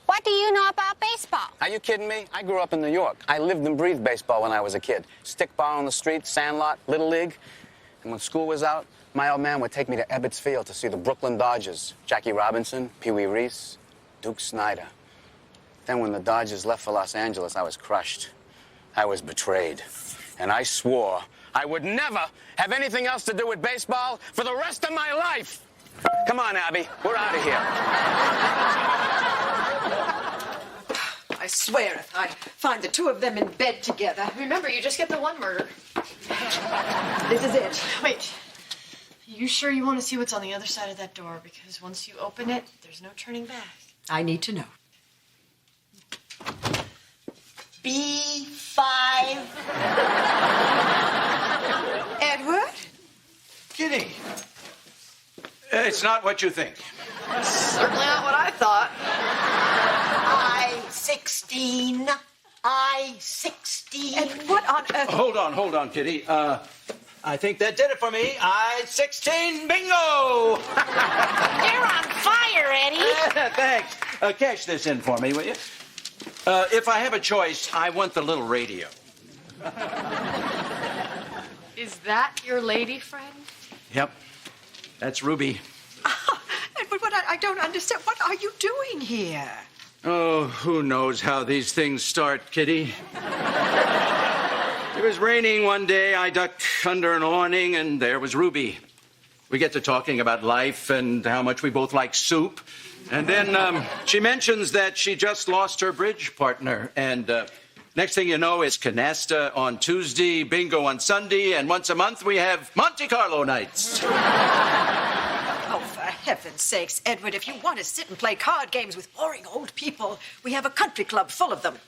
What do you know about baseball? Are you kidding me? I grew up in New York. I lived and breathed baseball when I was a kid. Stickball on the street, sandlot, Little League. And when school was out, my old man would take me to Ebbets Field to see the Brooklyn Dodgers. Jackie Robinson, Pee Wee Reese, Duke Snyder. Then when the Dodgers left for Los Angeles, I was crushed. I was betrayed. And I swore I would never have anything else to do with baseball for the rest of my life. Come on, Abby. We're out of here. I swear if I find the two of them in bed together. Remember, you just get the one murder. This is it. Wait. You sure you want to see what's on the other side of that door? Because once you open it, there's no turning back. I need to know. B5. Edward? Kitty. It's not what you think. Certainly not what I thought. I-16. I-16. And what on earth? Hold on, Kitty. I think that did it for me. I-16 bingo! You're on fire, Eddie. Thanks. Cash this in for me, will you? If I have a choice, I want the little radio. Is that your lady friend? Yep. That's Ruby. Edward, what I don't understand. What are you doing here? Oh, who knows how these things start, Kitty. It was raining one day. I ducked under an awning, and there was Ruby. We get to talking about life and how much we both like soup. And then she mentions that she just lost her bridge partner. And next thing you know, it's canasta on Tuesday, bingo on Sunday, and once a month we have Monte Carlo nights. Oh, for heaven's sakes, Edward, if you want to sit and play card games with boring old people, we have a country club full of them.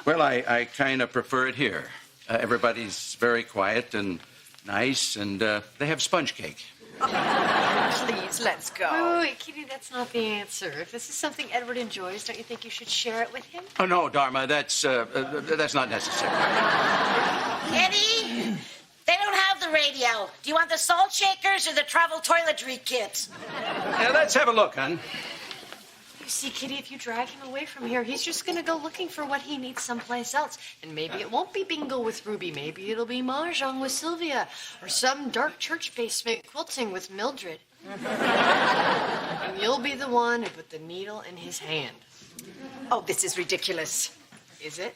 Well, I kind of prefer it here. Everybody's very quiet and nice, and they have sponge cake. Oh, please, let's go. Wait, Kitty, that's not the answer. If this is something Edward enjoys, don't you think you should share it with him? Oh, no, Dharma, that's not necessary. Eddie, they don't have the radio. Do you want the salt shakers or the travel toiletry kit? Yeah, let's have a look, hon. You see, Kitty, if you drag him away from here, he's just going to go looking for what he needs someplace else. And maybe it won't be bingo with Ruby. Maybe it'll be mahjong with Sylvia. Or some dark church basement quilting with Mildred. And you'll be the one who put the needle in his hand. Oh, this is ridiculous. Is it?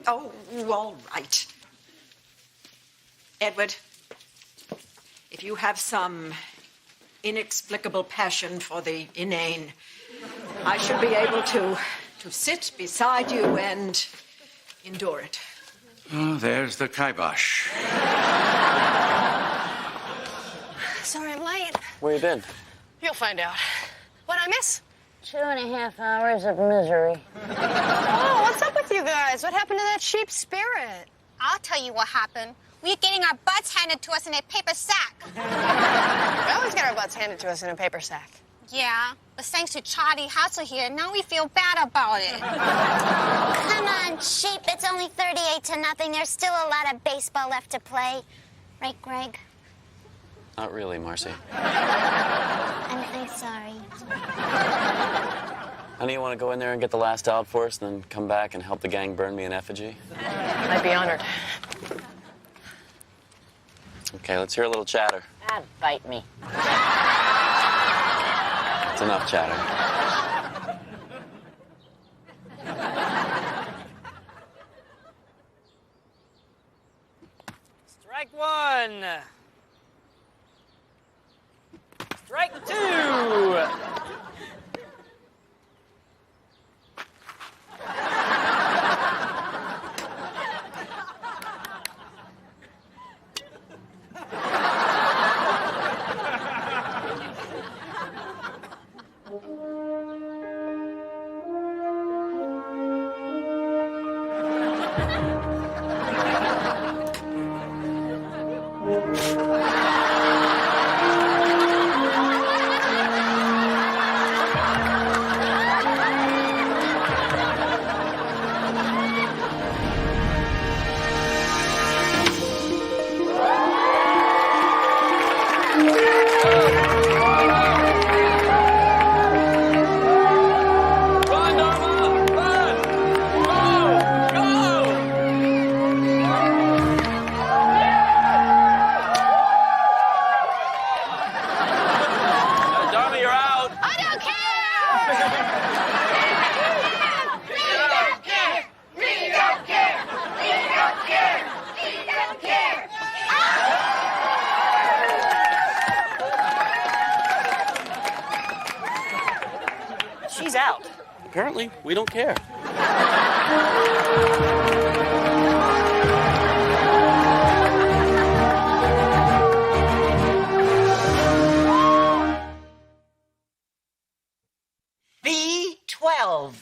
Oh, all right. Edward, if you have some inexplicable passion for the inane, I should be able to sit beside you and endure it. Oh, there's the kibosh. Sorry I'm late. Where you been? You'll find out. What'd I miss? 2.5 hours of misery. Oh, what's up with you guys? What happened to that sheep spirit? I'll tell you what happened. We're getting our butts handed to us in a paper sack. We always get our butts handed to us in a paper sack. Yeah, but thanks to Charlie Hustle here, now we feel bad about it. Come on, sheep. It's only 38-0. There's still a lot of baseball left to play. Right, Greg? Not really, Marcy. I'm sorry. Honey, you want to go in there and get the last out for us, and then come back and help the gang burn me in effigy? I'd be honored. Okay, let's hear a little chatter. Bite me. It's enough chatter. Strike one. Strike two. She's out. Apparently, we don't care. B12.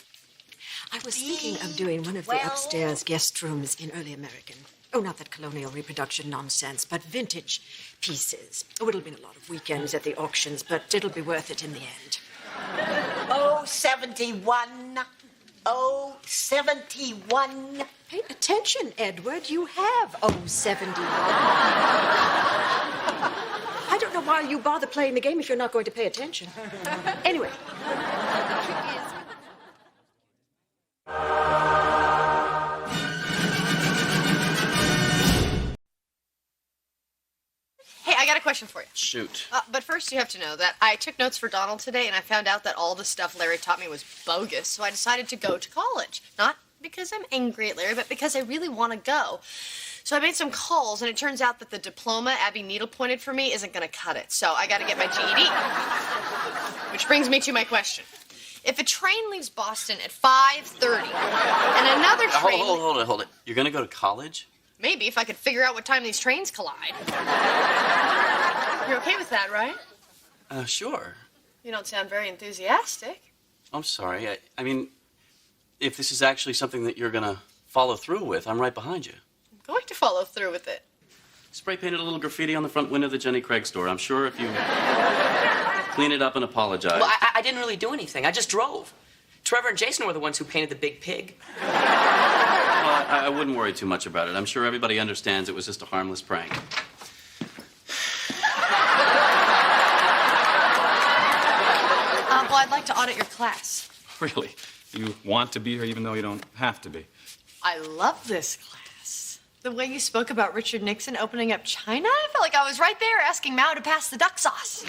I was thinking of doing one of the upstairs guest rooms in early American. Oh, not that colonial reproduction nonsense, but vintage pieces. Oh, it'll be a lot of weekends at the auctions, but it'll be worth it in the end. Oh, 71. Oh, 71. Pay attention, Edward. You have 071. I don't know why you bother playing the game if you're not going to pay attention. Anyway. Hey, I got a question for you. Shoot. But first, you have to know that I took notes for Donald today, and I found out that all the stuff Larry taught me was bogus, so I decided to go to college. Not because I'm angry at Larry, but because I really want to go. So I made some calls, and it turns out that the diploma Abby needle-pointed for me isn't going to cut it, so I got to get my GED. Which brings me to my question. If a train leaves Boston at 5:30, and another train... Hold it. You're going to go to college? Maybe, if I could figure out what time these trains collide. You're okay with that, right? Sure. You don't sound very enthusiastic. I'm sorry. I mean, if this is actually something that you're going to follow through with, I'm right behind you. I'm going to follow through with it. Spray painted a little graffiti on the front window of the Jenny Craig store. I'm sure if you clean it up and apologize. Well, I didn't really do anything. I just drove. Trevor and Jason were the ones who painted the big pig. Well, I wouldn't worry too much about it. I'm sure everybody understands it was just a harmless prank. Well, I'd like to audit your class. Really? You want to be here even though you don't have to be? I love this class. The way you spoke about Richard Nixon opening up China, I felt like I was right there asking Mao to pass the duck sauce.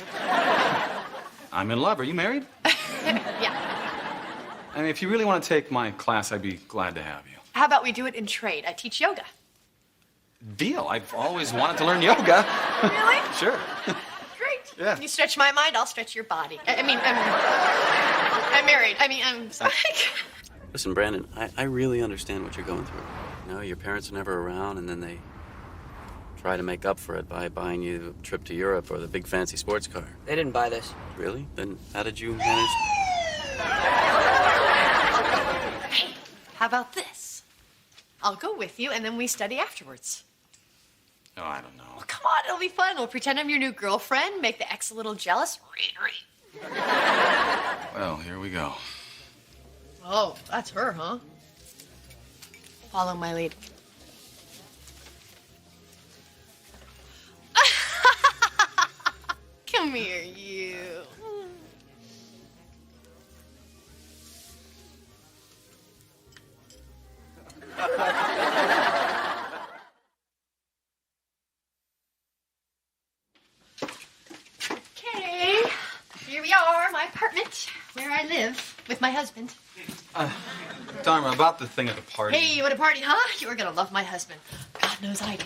I'm in love. Are you married? Yeah. I mean, if you really want to take my class, I'd be glad to have you. How about we do it in trade? I teach yoga. Deal. I've always wanted to learn yoga. Really? Sure. Great. Yeah. You stretch my mind, I'll stretch your body. I'm married. I'm sorry. Listen, Brandon, I really understand what you're going through. You know, your parents are never around, and then they try to make up for it by buying you a trip to Europe or the big fancy sports car. They didn't buy this. Really? Then how did you manage? Hey, how about this? I'll go with you, and then we study afterwards. Oh, I don't know. Well, come on, it'll be fun. We'll pretend I'm your new girlfriend, make the ex a little jealous. Well, here we go. Oh, that's her, huh? Follow my lead. Come here, you. Okay, here we are, my apartment, where I live with my husband. Dharma, about the thing at the party. Hey, what a party, huh? You are gonna love my husband. God knows I do.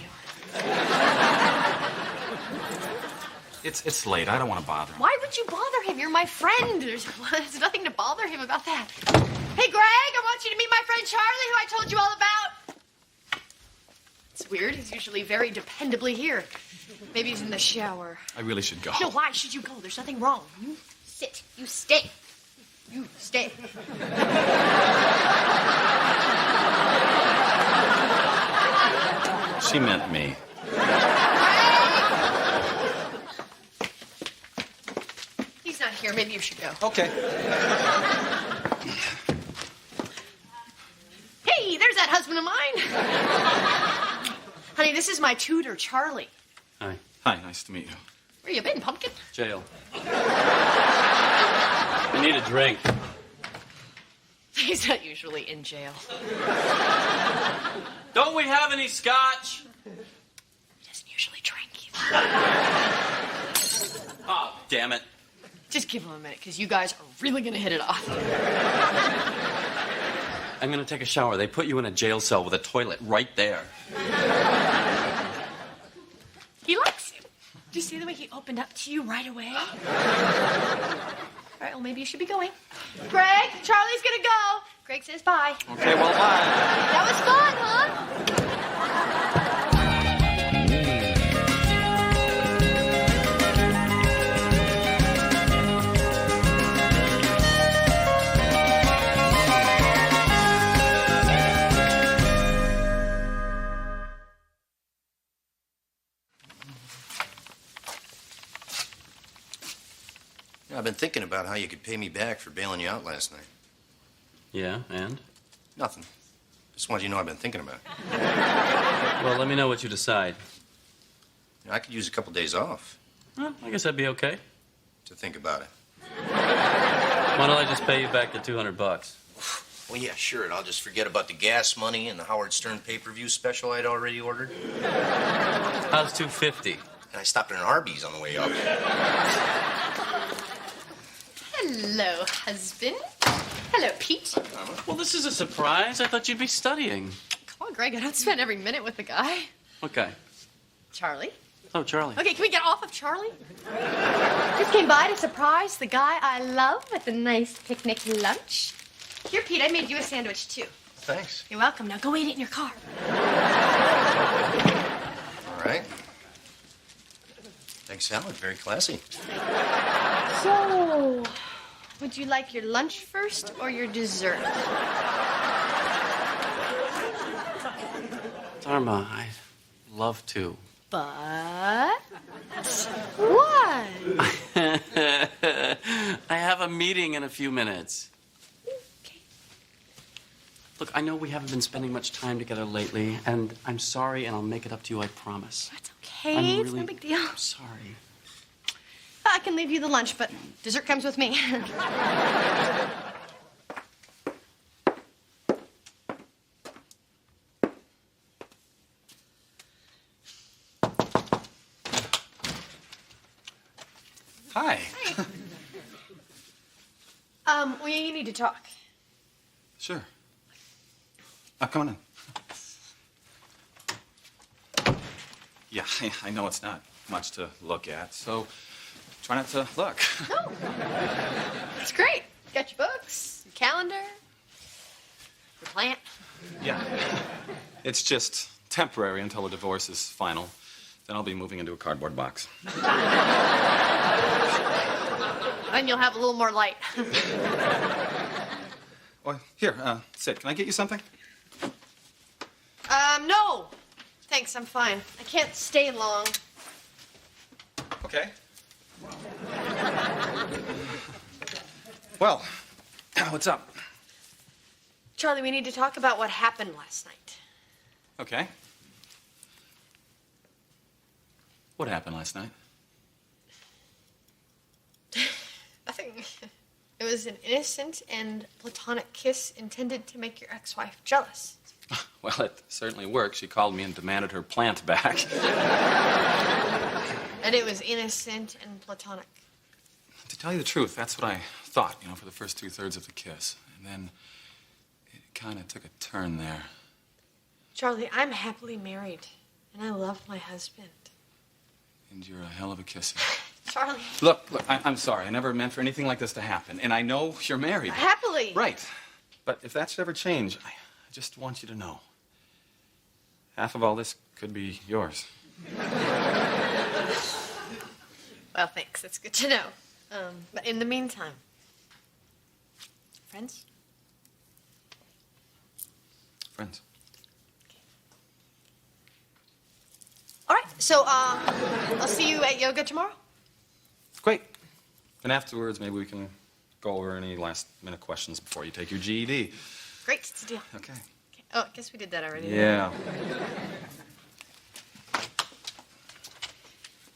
It's late. I don't want to bother him. Why would you bother him? You're my friend. There's nothing to bother him about that. Hey, Greg, I want you to meet my friend Charlie, who I told you all about. It's weird. He's usually very dependably here. Maybe he's in the shower. I really should go. No, why should you go? There's nothing wrong. You sit. You stay. You stay. She meant me. He's not here. Maybe you should go. Okay. Hey, there's that husband of mine. Honey, this is my tutor, Charlie. Hi. Hi, nice to meet you. Where you been, pumpkin? Jail. I need a drink. He's not usually in jail. Don't we have any scotch? He doesn't usually drink. Oh, damn it. Just give him a minute, because you guys are really going to hit it off. I'm going to take a shower. They put you in a jail cell with a toilet right there. He likes you. Do you see the way he opened up to you right away? All right, well, maybe you should be going. Greg, Charlie's going to go. Greg says bye. Okay, well, bye. That was fun, huh? I've been thinking about how you could pay me back for bailing you out last night. Yeah, and? Nothing. Just wanted you to know I've been thinking about it. Well, let me know what you decide. I could use a couple days off Well, I guess that'd be okay. to think about it. Why don't I just pay you back the $200? Well, yeah, sure, and I'll just forget about the gas money and the Howard Stern pay-per-view special I'd already ordered. How's $250? And I stopped at an Arby's on the way up. Hello, husband. Hello, Pete. Well, this is a surprise. I thought you'd be studying. Come on, Greg. I don't spend every minute with the guy. Okay. Charlie? Oh, Charlie. Okay, can we get off of Charlie? Just came by to surprise the guy I love with a nice picnic lunch. Here, Pete, I made you a sandwich, too. Thanks. You're welcome. Now go eat it in your car. All right. Egg salad, very classy. So, would you like your lunch first or your dessert? Dharma, I'd love to. But what? I have a meeting in a few minutes. Okay. Look, I know we haven't been spending much time together lately, and I'm sorry, and I'll make it up to you, I promise. That's okay. It's no big deal. I'm sorry. I can leave you the lunch, but dessert comes with me. Hi. We need to talk. Sure. Come on in. Yeah, I know it's not much to look at, so try not to look. It's great. Got your books, your calendar, your plant. Yeah. It's just temporary until the divorce is final. Then I'll be moving into a cardboard box. Then you'll have a little more light. Well, here, sit. Can I get you something? No. Thanks, I'm fine. I can't stay long. Okay. Well, what's up? Charlie, we need to talk about what happened last night. Okay. What happened last night? Nothing. It was an innocent and platonic kiss intended to make your ex-wife jealous. Well, it certainly worked. She called me and demanded her plant back. And it was innocent and platonic. To tell you the truth, that's what I thought, for the first 2/3 of the kiss. And then it kind of took a turn there. Charlie, I'm happily married, and I love my husband. And you're a hell of a kisser. Charlie. Look, I'm sorry. I never meant for anything like this to happen. And I know you're married. Happily. Right. But if that should ever change, I just want you to know. Half of all this could be yours. Well, thanks. That's good to know. But in the meantime, friends? Friends. All right. So, I'll see you at yoga tomorrow. Great. And afterwards, maybe we can go over any last-minute questions before you take your GED. Great. It's a deal. Okay. Oh, I guess we did that already. Yeah.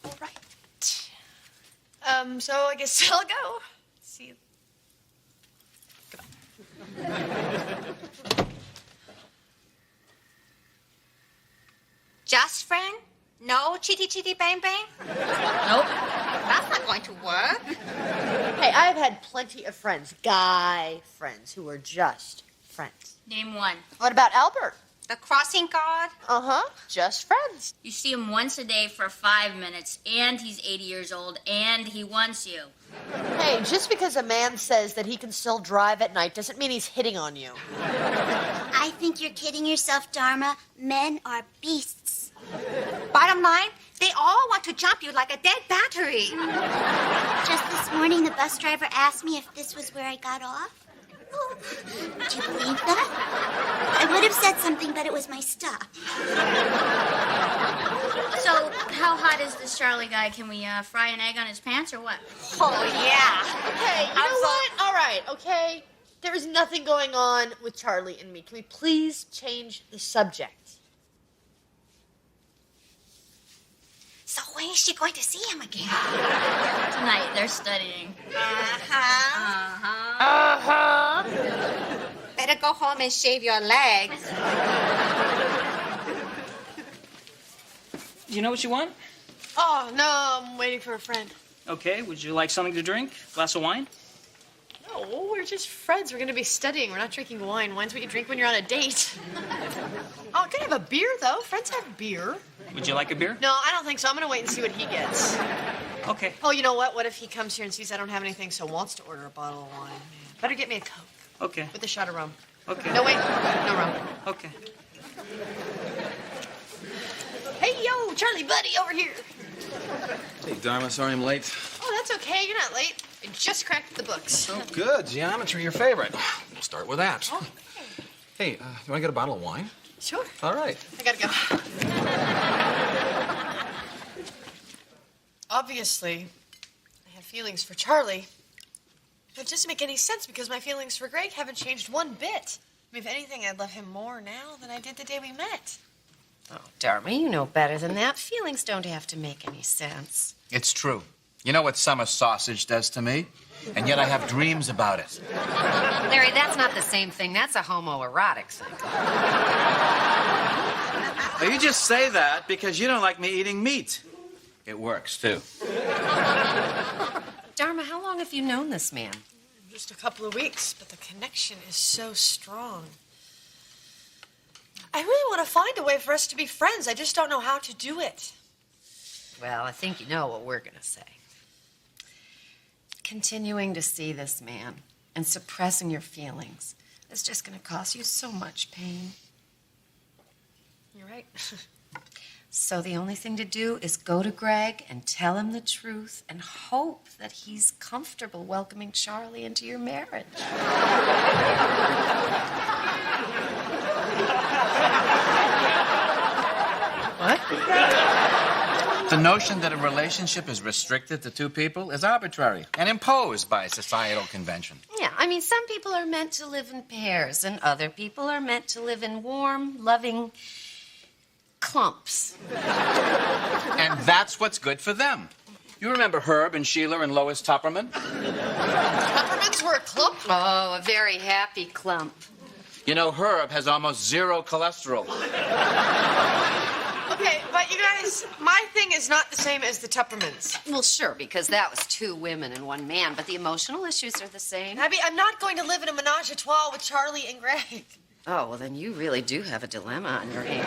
All right. So I guess I'll go. See you. Goodbye. Just friend? No chitty chitty bang bang? Nope. That's not going to work. Hey, I've had plenty of friends, guy friends, who were just friends. Name one. What about Albert? The crossing guard? Uh-huh. Just friends. You see him once a day for 5 minutes, and he's 80 years old, and he wants you. Hey, just because a man says that he can still drive at night doesn't mean he's hitting on you. I think you're kidding yourself, Dharma. Men are beasts. Bottom line, they all want to jump you like a dead battery. Just this morning, the bus driver asked me if this was where I got off. Oh, do you believe that? I would have said something, but it was my stop. So, how hot is this Charlie guy? Can we fry an egg on his pants or what? Oh, yeah. Okay, you know what? All right, okay. There is nothing going on with Charlie and me. Can we please change the subject? So when is she going to see him again? Tonight, they're studying. Better go home and shave your legs. Do you know what you want? Oh, no, I'm waiting for a friend. Okay, would you like something to drink? Glass of wine? No, we're just friends. We're going to be studying. We're not drinking wine. Wine's what you drink when you're on a date. Oh, could have a beer, though. Friends have beer. Would you like a beer? No, I don't think so. I'm going to wait and see what he gets. Okay. Oh, you know what? What if he comes here and sees I don't have anything, so wants to order a bottle of wine? Better get me a Coke. Okay. With a shot of rum. Okay. No, wait. No rum. Okay. Hey, yo, Charlie buddy, over here. Hey, Dharma, sorry I'm late. Oh, that's okay. You're not late. I just cracked the books. Oh, good. Geometry, your favorite. We'll start with that. Oh, Hey, you want to get a bottle of wine? sure. All right. I gotta go. Obviously, I have feelings for Charlie. But it doesn't make any sense because my feelings for Greg haven't changed one bit. I mean, if anything, I love him more now than I did the day we met. Oh, Dharma, you know better than that. Feelings don't have to make any sense. It's true. You know what summer sausage does to me? And yet I have dreams about it. Larry, that's not the same thing. That's a homoerotic thing. Now, you just say that because you don't like me eating meat. It works, too. Dharma, how long have you known this man? Just a couple of weeks, but the connection is so strong. I really want to find a way for us to be friends. I just don't know how to do it. Well, I think you know what we're going to say. Continuing to see this man and suppressing your feelings is just going to cause you so much pain. You're right. So the only thing to do is go to Greg and tell him the truth and hope that he's comfortable welcoming Charlie into your marriage. What? The notion that a relationship is restricted to two people is arbitrary and imposed by societal convention. Yeah, I mean, some people are meant to live in pairs, and other people are meant to live in warm, loving clumps. And that's what's good for them. You remember Herb and Sheila and Lois Tupperman? Tuppermans were a clump? Oh, a very happy clump. You know, Herb has almost zero cholesterol. Okay, but you guys, my thing is not the same as the Tuppermans. Well, sure, because that was two women and one man, but the emotional issues are the same. Abby, I'm not going to live in a menage a trois with Charlie and Greg. Oh, well, then you really do have a dilemma on your hands.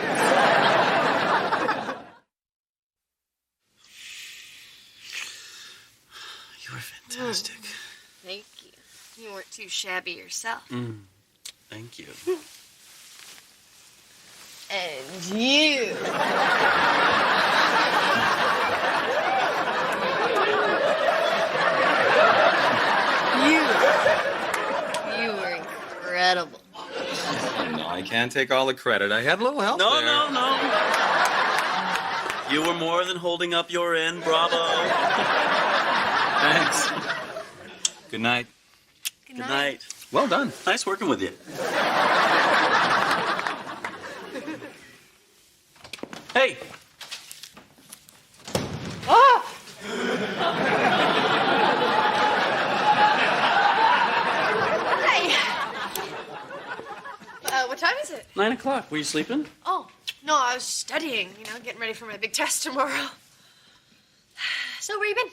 You were fantastic. Thank you. You weren't too shabby yourself. Thank you. And you. You were incredible. No, I can't take all the credit. I had a little help there. No. You were more than holding up your end. Bravo. Thanks. Good night. Good night. Well done. Nice working with you. Hey. Oh! Hi. What time is it? 9 o'clock. Were you sleeping? Oh, no, I was studying, getting ready for my big test tomorrow. So where you been?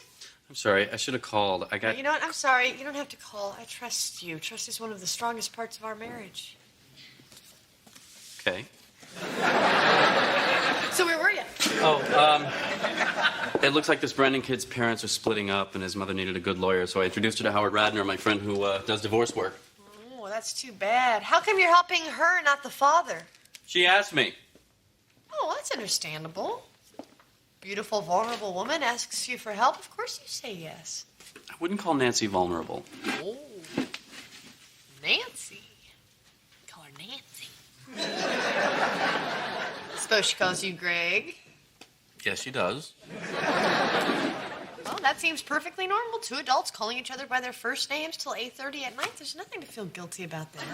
I'm sorry. I should have called. I got... You know what? I'm sorry. You don't have to call. I trust you. Trust is one of the strongest parts of our marriage. Okay. So where were you? It looks like this Brendan kid's parents are splitting up, and his mother needed a good lawyer, so I introduced her to Howard Radner, my friend who does divorce work. Oh, that's too bad. How come you're helping her, not the father? She asked me. Oh, that's understandable. Beautiful, vulnerable woman asks you for help. Of course you say yes. I wouldn't call Nancy vulnerable. Oh, Nancy. Call her Nancy. Suppose she calls you Greg. Yes, she does. Well, that seems perfectly normal. Two adults calling each other by their first names till 8:30 at night. There's nothing to feel guilty about that.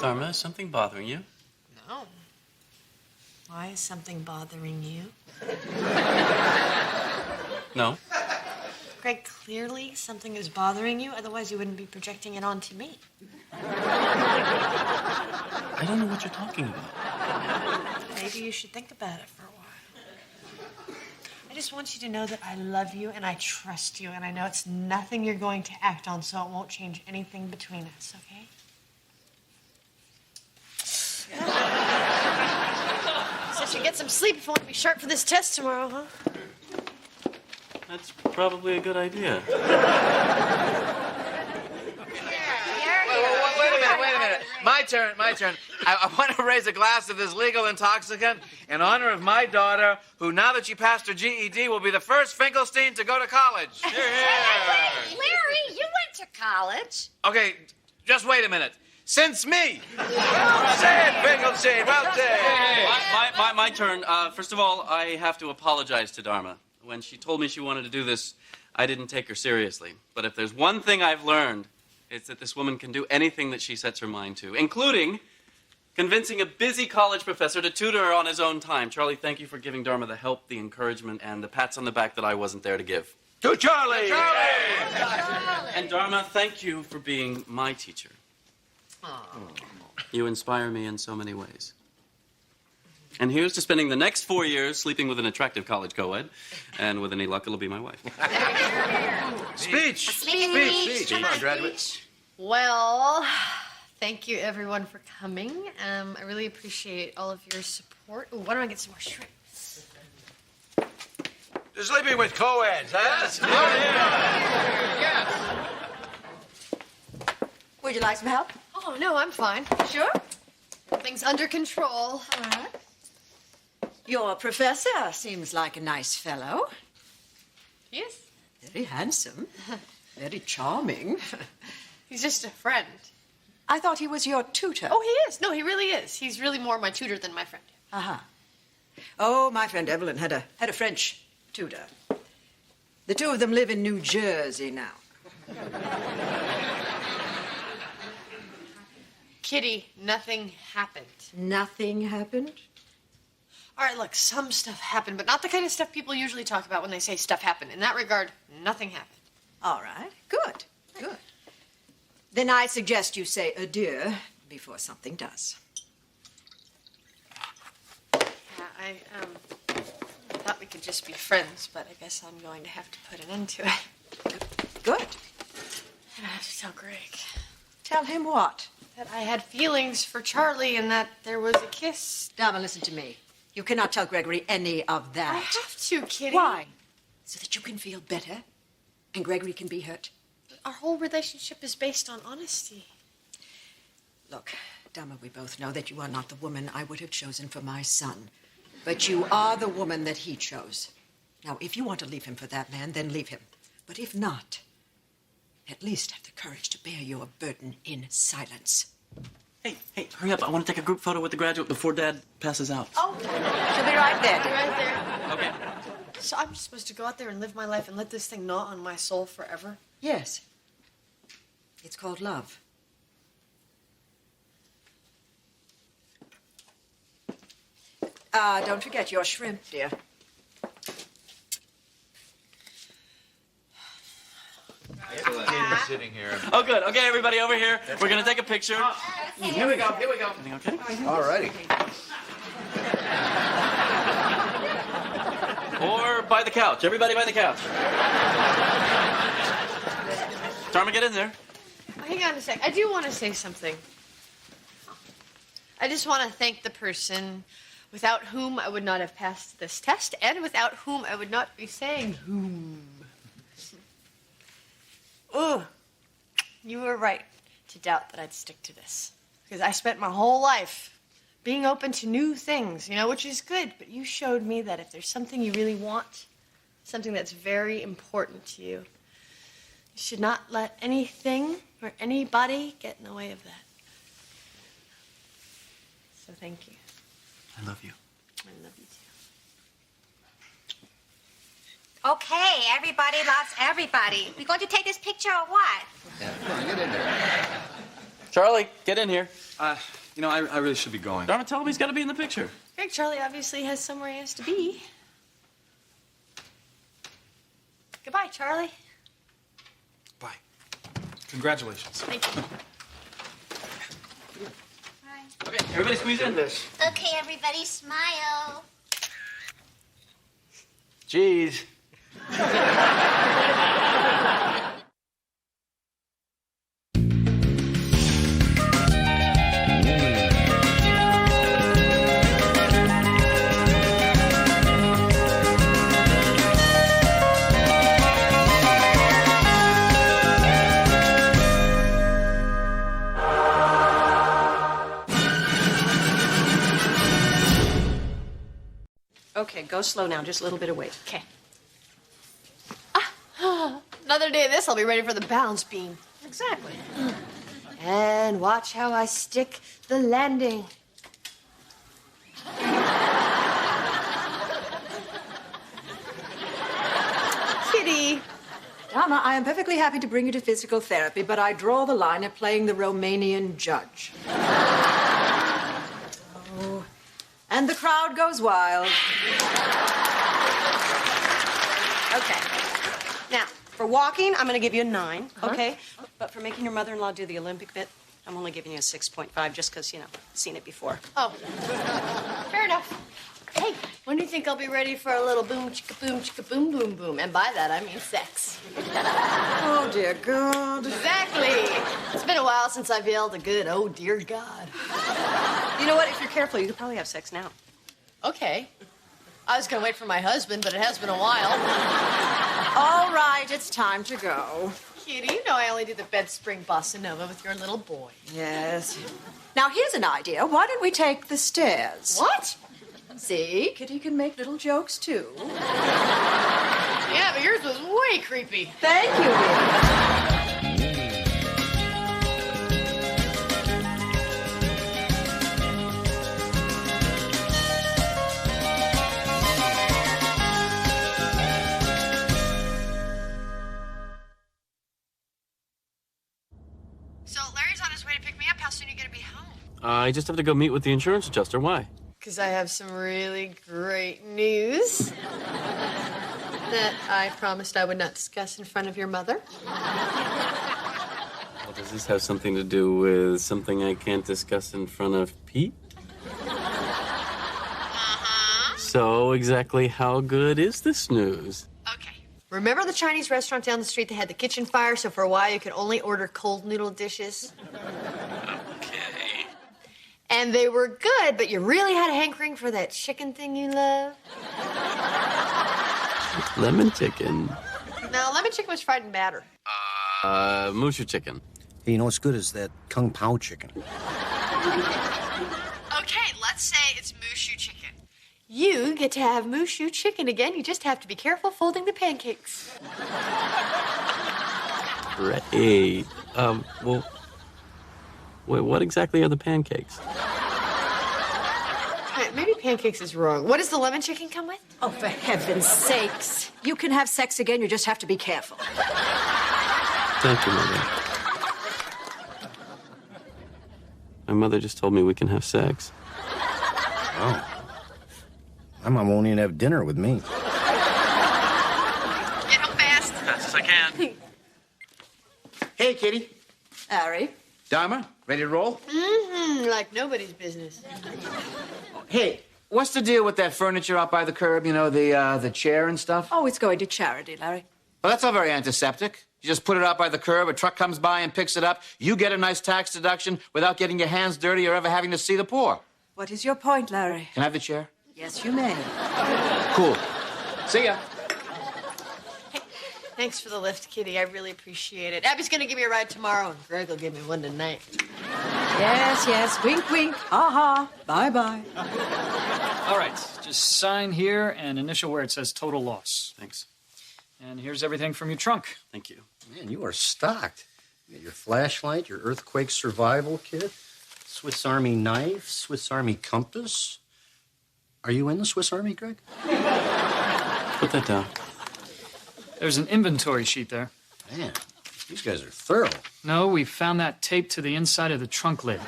Dharma, is something bothering you? No. Why is something bothering you? No. Greg, clearly something is bothering you. Otherwise, you wouldn't be projecting it onto me. I don't know what you're talking about. Maybe you should think about it for a while. I just want you to know that I love you and I trust you, and I know it's nothing you're going to act on, so it won't change anything between us, okay? So you should get some sleep if you want to be sharp for this test tomorrow, huh? That's probably a good idea. Wait a minute. My turn. I want to raise a glass of this legal intoxicant in honor of my daughter, who, now that she passed her GED, will be the first Finkelstein to go to college. Larry, you went to college. Okay, just wait a minute. Since me. Say it, Finkelstein. Well said. My turn. First of all, I have to apologize to Dharma. When she told me she wanted to do this, I didn't take her seriously. But if there's one thing I've learned, it's that this woman can do anything that she sets her mind to, including convincing a busy college professor to tutor her on his own time. Charlie, thank you for giving Dharma the help, the encouragement, and the pats on the back that I wasn't there to give. To Charlie! And Dharma, thank you for being my teacher. You inspire me in so many ways. And here's to spending the next 4 years sleeping with an attractive college co-ed, and with any luck, it'll be my wife. Speech. Speech. Come on, graduates. Well, thank Thank you, everyone, for coming. I really appreciate all of your support. Ooh, why don't I get some more shrimp? You're sleeping with co-eds, huh? Yes. Would you like some help? Oh, no, I'm fine. Sure. Everything's under control. All right. Your professor seems like a nice fellow. Yes. Very handsome. Very charming. He's just a friend. I thought he was your tutor. Oh, he is. No, he really is. He's really more my tutor than my friend. Uh-huh. Oh, my friend Evelyn had a French tutor. The two of them live in New Jersey now. Kitty, nothing happened. Nothing happened? All right, look, some stuff happened, but not the kind of stuff people usually talk about when they say stuff happened. In that regard, nothing happened. All right. Good. Good. Then I suggest you say adieu before something does. Yeah, I thought we could just be friends, but I guess I'm going to have to put an end to it. Good. And I have to tell Greg. Tell him what? That I had feelings for Charlie and that there was a kiss. Dharma, listen to me. You cannot tell Gregory any of that. I have to, Kitty. Why? So that you can feel better and Gregory can be hurt. Our whole relationship is based on honesty. Look, Dharma, we both know that you are not the woman I would have chosen for my son. But you are the woman that he chose. Now, if you want to leave him for that man, then leave him. But if not, at least have the courage to bear your burden in silence. Hey, hurry up. I want to take a group photo with the graduate before Dad passes out. Oh, she'll be right there. Right there. Okay. So I'm just supposed to go out there and live my life and let this thing gnaw on my soul forever? Yes. It's called love. Don't forget your shrimp, dear. Sitting here. Oh, good. Okay, everybody over here. We're going to take a picture. Here we go. Everything okay? All righty. Or by the couch. Everybody by the couch. Dharma, get in there. Hang on a sec. I do want to say something. I just want to thank the person without whom I would not have passed this test and without whom I would not be saying whom. Ugh. You were right to doubt that I'd stick to this. Because I spent my whole life being open to new things, which is good. But you showed me that if there's something you really want, something that's very important to you, you should not let anything or anybody get in the way of that. So thank you. I love you. I love you too. Okay, everybody loves everybody. We going to take this picture or what? Yeah, come on, get in there. Charlie, get in here. I really should be going. Dharma, tell him he's got to be in the picture. Greg, Charlie obviously has somewhere he has to be. Goodbye, Charlie. Bye. Congratulations. Thank you. Okay, everybody squeeze in this. Okay, everybody, smile. Cheese. Okay, go slow now. Just a little bit of weight. Okay. Another day of this, I'll be ready for the balance beam. Exactly. And watch how I stick the landing. Kitty. Dharma, I am perfectly happy to bring you to physical therapy, but I draw the line at playing the Romanian judge. Oh, and the crowd goes wild. Okay. Now, for walking, I'm going to give you a 9, okay? But for making your mother-in-law do the Olympic bit, I'm only giving you a 6.5 just because, seen it before. Oh. Fair enough. Hey, When do you think I'll be ready for a little boom, chicka boom, chicka boom, boom, boom? And by that, I mean sex. Oh, dear God. Exactly. It's been a while since I've yelled a good, oh, dear God. You know what? If you're careful, you could probably have sex now. Okay. I was going to wait for my husband, but it has been a while. All right, it's time to go. Kitty, you know I only did the bed spring bossa nova with your little boy. Yes. Now, here's an idea. Why don't we take the stairs? What? See, Kitty can make little jokes, too. Yeah, but yours was way creepy. Thank you, dear. So Larry's on his way to pick me up. How soon are you going to be home? I just have to go meet with the insurance adjuster. Why? Because I have some really great news that I promised I would not discuss in front of your mother. Well, does this have something to do with something I can't discuss in front of Pete? So exactly how good is this news? Remember the Chinese restaurant down the street that had the kitchen fire, so for a while you could only order cold noodle dishes? Okay. And they were good, but you really had a hankering for that chicken thing you love? Lemon chicken. No, lemon chicken was fried and batter. Mushu chicken. Hey, you know what's good is that Kung Pao chicken. Okay, let's say it's mushu chicken. You get to have mushu chicken again. You just have to be careful folding the pancakes. Great. Well, wait, what exactly are the pancakes? Maybe pancakes is wrong. What does the lemon chicken come with? Oh, for heaven's sakes. You can have sex again, you just have to be careful. Thank you, Mother. My mother just told me we can have sex. Oh. My mom won't even have dinner with me. Get home fast. Fast as I can. Hey, Kitty. Harry. Dharma, ready to roll? Mm-hmm, like nobody's business. Hey, what's the deal with that furniture out by the curb? You know, the chair and stuff? Oh, it's going to charity, Larry. Well, that's all very antiseptic. You just put it out by the curb, a truck comes by and picks it up. You get a nice tax deduction without getting your hands dirty or ever having to see the poor. What is your point, Larry? Can I have the chair? Yes, you may. Cool. See ya. Thanks for the lift, Kitty. I really appreciate it. Abby's gonna give me a ride tomorrow, and Greg will give me one tonight. Yes, yes. Wink, wink. Ha-ha. Bye-bye. All right, just sign here and initial where it says total loss. Thanks. And here's everything from your trunk. Thank you. Man, you are stocked. You got your flashlight, your earthquake survival kit, Swiss Army knife, Swiss Army compass. Are you in the Swiss Army, Greg? Put that down. There's an inventory sheet there. Man, these guys are thorough. No, we found that taped to the inside of the trunk lid.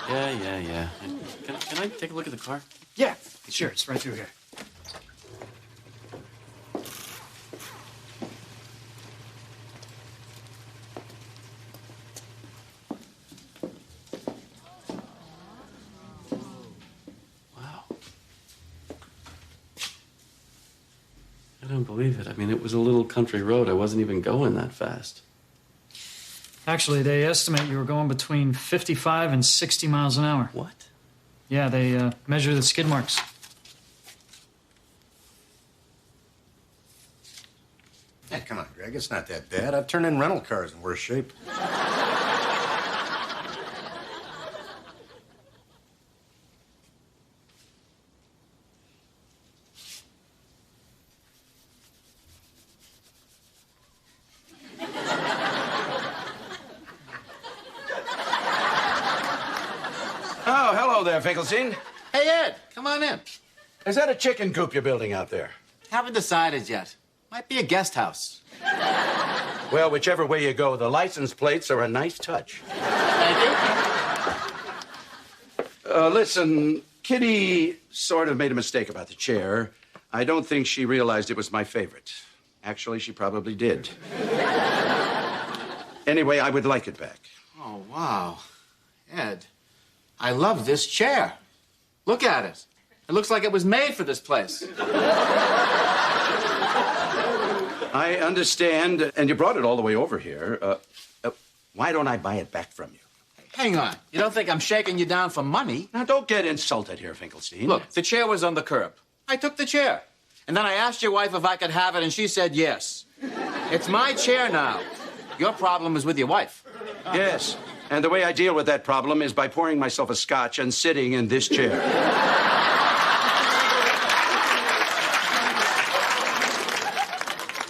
Yeah. Can I take a look at the car? Yeah, sure. It's right through here. I don't believe it. I mean, it was a little country road. I wasn't even going that fast. Actually, they estimate you were going between 55 and 60 miles an hour. What? Yeah, they measure the skid marks. Hey, come on, Greg. It's not that bad. I've turned in rental cars in worse shape. Oh, hello there, Finkelstein. Hey, Ed, come on in. Is that a chicken coop you're building out there? Haven't decided yet. Might be a guest house. Well, whichever way you go, the license plates are a nice touch. Thank you. Listen, Kitty sort of made a mistake about the chair. I don't think she realized it was my favorite. Actually, she probably did. Anyway, I would like it back. Oh, wow. Ed, I love this chair. Look at it. It looks like it was made for this place. I understand, and you brought it all the way over here. Why don't I buy it back from you? Hang on. You don't think I'm shaking you down for money? Now, don't get insulted here, Finkelstein. Look, the chair was on the curb. I took the chair. And then I asked your wife if I could have it, and she said yes. It's my chair now. Your problem is with your wife. Yes, and the way I deal with that problem is by pouring myself a scotch and sitting in this chair.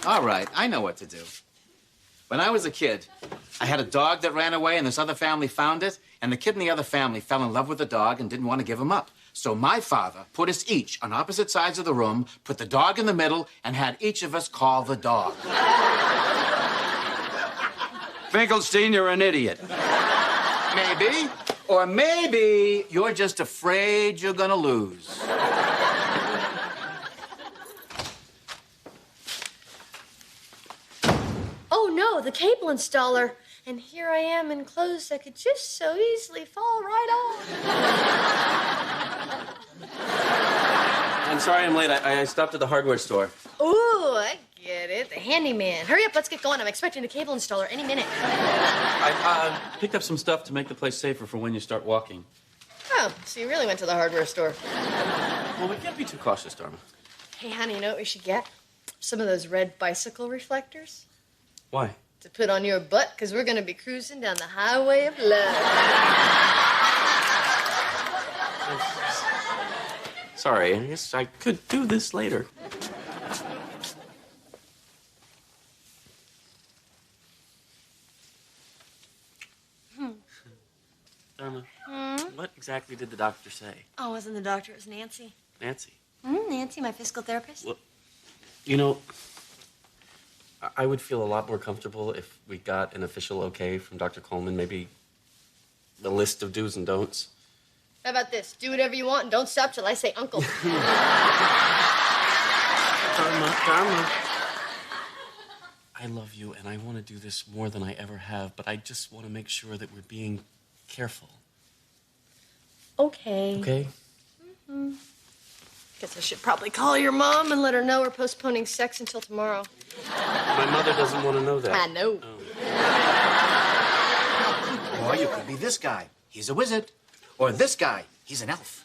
All right, I know what to do. When I was a kid, I had a dog that ran away, and this other family found it, and the kid in the other family fell in love with the dog and didn't want to give him up. So my father put us each on opposite sides of the room, put the dog in the middle, and had each of us call the dog. Finkelstein, you're an idiot. Maybe. Or maybe you're just afraid you're gonna lose. Oh no, the cable installer. And here I am in clothes that could just so easily fall right off. I'm sorry I'm late. I stopped at the hardware store. Ooh, I get it. The handyman. Hurry up, let's get going. I'm expecting a cable installer any minute. I picked up some stuff to make the place safer for when you start walking. Oh, so you really went to the hardware store. Well, we can't be too cautious, Dharma. Hey, honey, you know what we should get? Some of those red bicycle reflectors. Why? To put on your butt, because we're going to be cruising down the highway of love. Sorry, I guess I could do this later. Dharma, what exactly did the doctor say? Oh, wasn't the doctor? It was Nancy. Nancy? Nancy, my physical therapist. Well, you know, I would feel a lot more comfortable if we got an official okay from Dr. Coleman, maybe a list of do's and don'ts. How about this? Do whatever you want and don't stop till I say uncle. Dharma. I love you, and I want to do this more than I ever have, but I just want to make sure that we're being careful. Okay. Okay? Guess I should probably call your mom and let her know we're postponing sex until tomorrow. My mother doesn't want to know that. I know. Or you could be this guy. He's a wizard. Or this guy. He's an elf.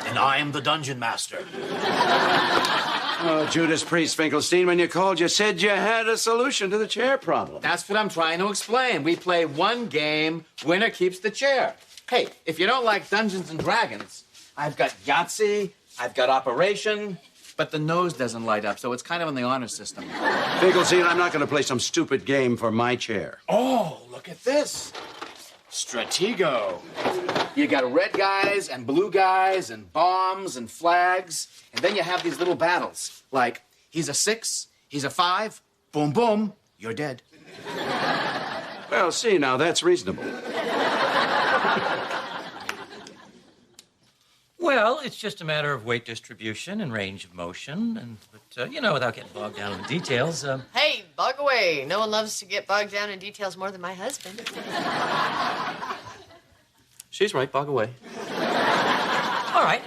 And I'm the dungeon master. Oh, Judas Priest, Finkelstein, when you called, you said you had a solution to the chair problem. That's what I'm trying to explain. We play one game, winner keeps the chair. Hey, if you don't like Dungeons and Dragons, I've got Yahtzee, I've got Operation, but the nose doesn't light up, so it's kind of in the honor system. Finkelstein, I'm not going to play some stupid game for my chair. Oh, look at this. Stratego. You got red guys and blue guys and bombs and flags, and then you have these little battles. Like, he's a 6, he's a 5, boom, boom, you're dead. Well, see, now that's reasonable. Well, it's just a matter of weight distribution and range of motion, but you know, without getting bogged down in the details. Hey, bug away. No one loves to get bogged down in details more than my husband. She's right, bog away. All right.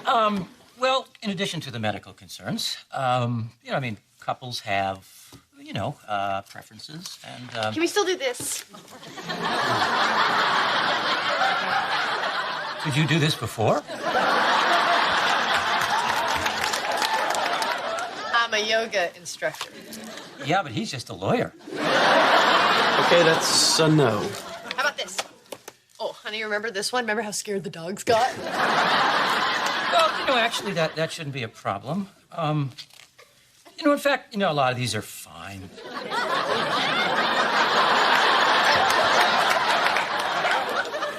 Well, in addition to the medical concerns, couples have, preferences, and. Can we still do this? Did you do this before? I'm a yoga instructor. Yeah, but he's just a lawyer. Okay, that's a no. How about this? Oh, honey, remember this one? Remember how scared the dogs got? Well, actually, that shouldn't be a problem. In fact, a lot of these are fine.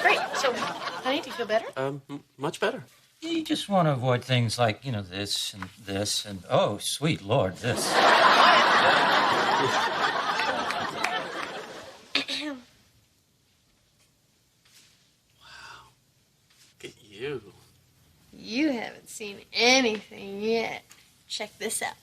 Great. So, honey, do you feel better? Much better. You just want to avoid things like, this and this and, oh, sweet Lord, this. Look at you. You haven't seen anything yet. Check this out.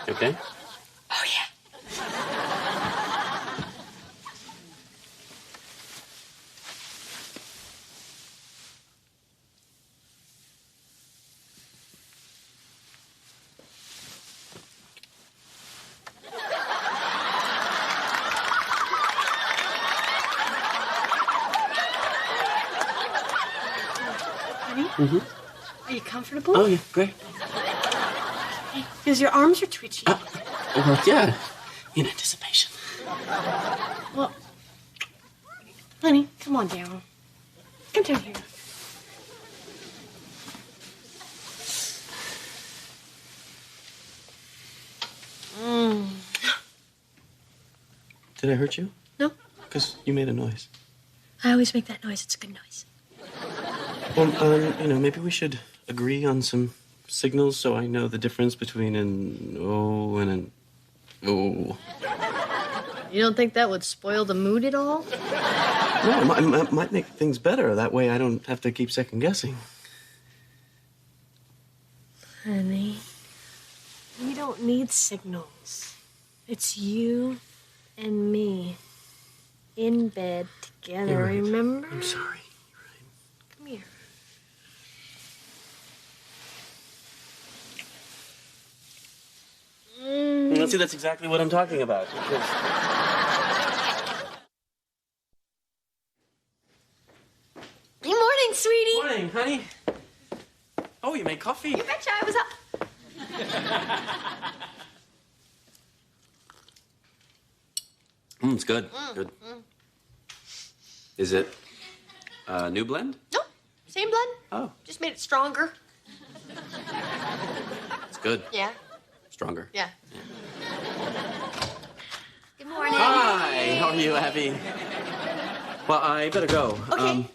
You okay? Oh, yeah. Honey? Are you comfortable? Oh, yeah, great. Because your arms are twitchy. Well, yeah, in anticipation. Well, honey, come on down. Come down here. Did I hurt you? No. Because you made a noise. I always make that noise. It's a good noise. Well, maybe we should agree on some signals so I know the difference between an O and an O. You don't think that would spoil the mood at all? No, it might make things better. That way I don't have to keep second guessing. Honey, we don't need signals. It's you and me in bed together, You're right. remember? I'm sorry. Come here. See, that's exactly what I'm talking about. Good morning, sweetie. Morning, honey. Oh, you made coffee. You betcha, I was up. It's good. Good. Is it a new blend? No, same blend. Oh. Just made it stronger. It's good. Yeah. Stronger. Yeah. Good morning. Hi. How are you, Abby? Well, I better go. Okay.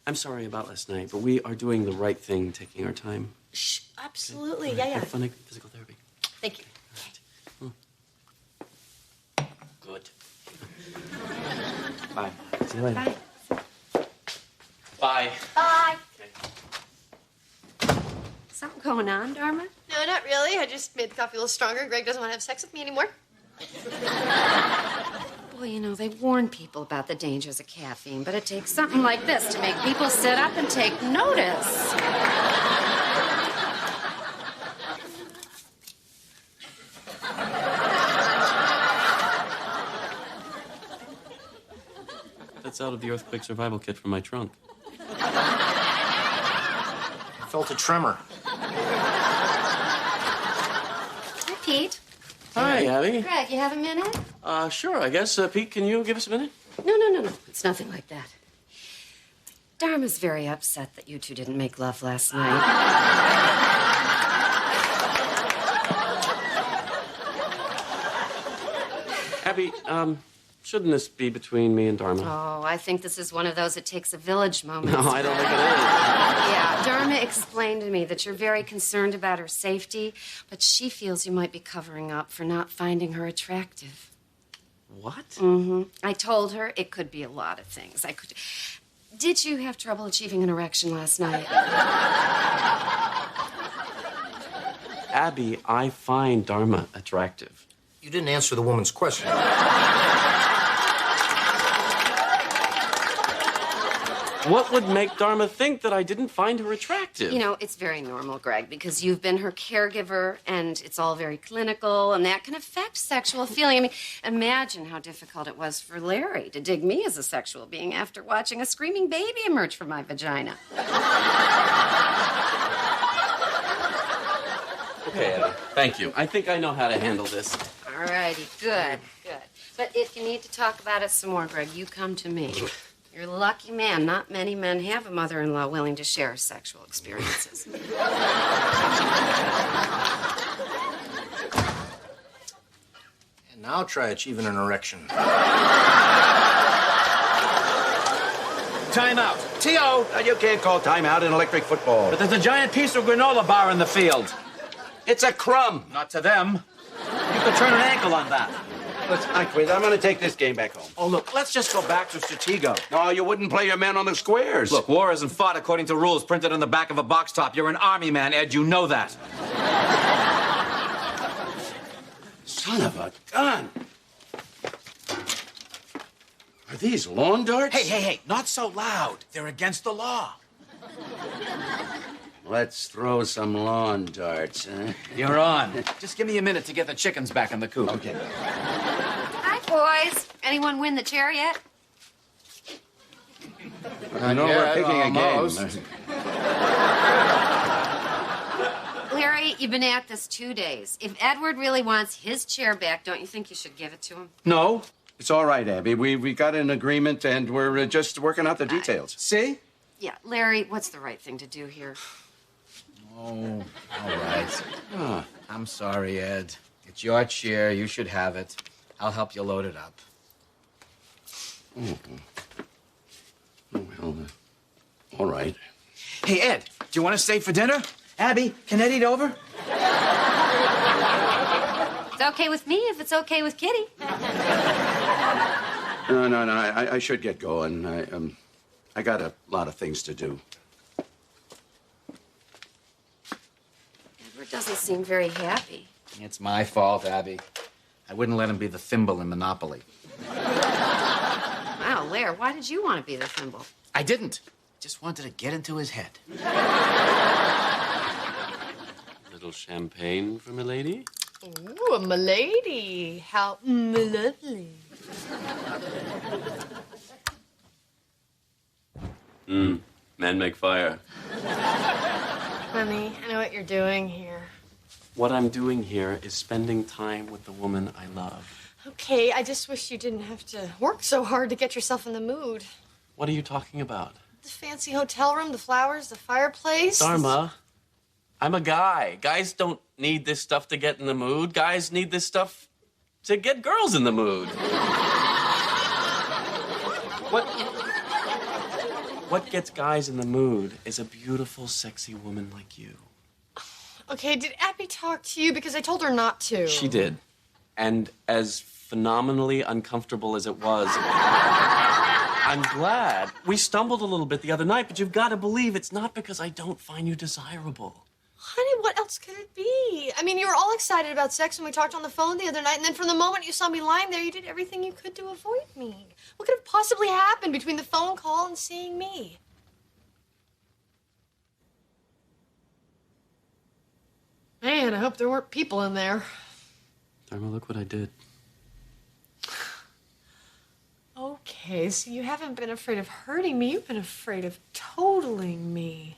I'm sorry about last night, but we are doing the right thing, taking our time. Shh, absolutely. Yeah, yeah. Have fun at physical therapy. Thank you. Good. Bye. See you later. Bye. Bye. Bye. Something going on, Dharma? No, not really. I just made the coffee a little stronger. Greg doesn't want to have sex with me anymore. Boy, you know, they warn people about the dangers of caffeine, but it takes something like this to make people sit up and take notice. That's out of the earthquake survival kit from my trunk. I felt a tremor. Hi, Pete. Hi, Abby. Greg, you have a minute? Sure, I guess. Pete, can you give us a minute? No. It's nothing like that. Dharma's very upset that you two didn't make love last night. Abby, shouldn't this be between me and Dharma? Oh, I think this is one of those it takes a village moments. No, I don't think it is. Yeah, Dharma explained to me that you're very concerned about her safety, but she feels you might be covering up for not finding her attractive. What? Mm-hmm. I told her it could be a lot of things. Did you have trouble achieving an erection last night? Abby, I find Dharma attractive. You didn't answer the woman's question. What would make Dharma think that I didn't find her attractive? You know, it's very normal, Greg, because you've been her caregiver, and it's all very clinical, and that can affect sexual feeling. I mean, imagine how difficult it was for Larry to dig me as a sexual being after watching a screaming baby emerge from my vagina. Okay, Abby. Thank you. I think I know how to handle this. All righty, good. But if you need to talk about it some more, Greg, you come to me. You're a lucky man. Not many men have a mother-in-law willing to share sexual experiences. And now try achieving an erection. Timeout. T.O. You can't call timeout in electric football. But there's a giant piece of granola bar in the field. It's a crumb. Not to them. You could turn an ankle on that. Listen, I quit. I'm going to take this game back home. Oh, look, let's just go back to Stratego. No, you wouldn't play your men on the squares. Look, war isn't fought according to rules printed on the back of a box top. You're an army man, Ed. You know that. Son of a gun! Are these lawn darts? Hey, not so loud. They're against the law. Let's throw some lawn darts, huh? You're on. Just give me a minute to get the chickens back in the coop. Okay. Hi, boys. Anyone win the chair yet? I know we're picking a game. Larry, you've been at this 2 days. If Edward really wants his chair back, don't you think you should give it to him? No, it's all right, Abby. We got an agreement, and we're just working out the details. See? Yeah, Larry, what's the right thing to do here? Oh, all right. I'm sorry, Ed. It's your chair. You should have it. I'll help you load it up. Oh, well, all right. Hey, Ed, do you want to stay for dinner? Abby, can Ed eat over? It's okay with me if it's okay with Kitty. No. I should get going. I got a lot of things to do. Edward doesn't seem very happy. It's my fault, Abby. I wouldn't let him be the thimble in Monopoly. Wow, Lair, why did you want to be the thimble? I didn't. Just wanted to get into his head. Little champagne for milady? Ooh, a milady. How lovely. Men make fire. Honey, I know what you're doing here. What I'm doing here is spending time with the woman I love. Okay, I just wish you didn't have to work so hard to get yourself in the mood. What are you talking about? The fancy hotel room, the flowers, the fireplace. Dharma, I'm a guy. Guys don't need this stuff to get in the mood. Guys need this stuff to get girls in the mood. What gets guys in the mood is a beautiful, sexy woman like you. Okay, did Abby talk to you? Because I told her not to. She did. And as phenomenally uncomfortable as it was, I'm glad. We stumbled a little bit the other night, but you've got to believe it's not because I don't find you desirable. Honey, what else could it be? I mean, you were all excited about sex when we talked on the phone the other night, and then from the moment you saw me lying there, you did everything you could to avoid me. What could have possibly happened between the phone call and seeing me? Man, I hope there weren't people in there. Dharma, look what I did. Okay, so you haven't been afraid of hurting me. You've been afraid of totaling me.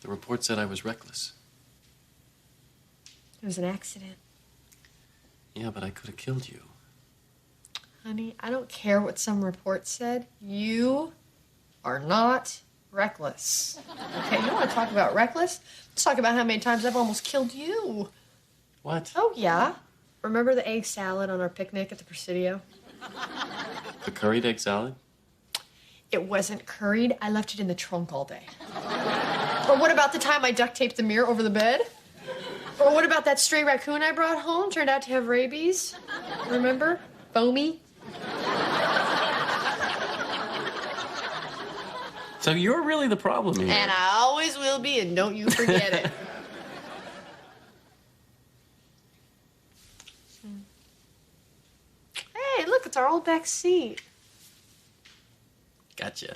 The report said I was reckless. It was an accident. Yeah, but I could have killed you. Honey, I don't care what some report said. You are not reckless. Okay, you want to talk about reckless? Let's talk about how many times I've almost killed you. What? Oh, yeah. Remember the egg salad on our picnic at the Presidio? The curried egg salad? It wasn't curried. I left it in the trunk all day. Or what about the time I duct taped the mirror over the bed? Or what about that stray raccoon I brought home? Turned out to have rabies. Remember? Foamy. So you're really the problem here. And I always will be, and don't you forget it. Hey, look, it's our old back seat. Gotcha.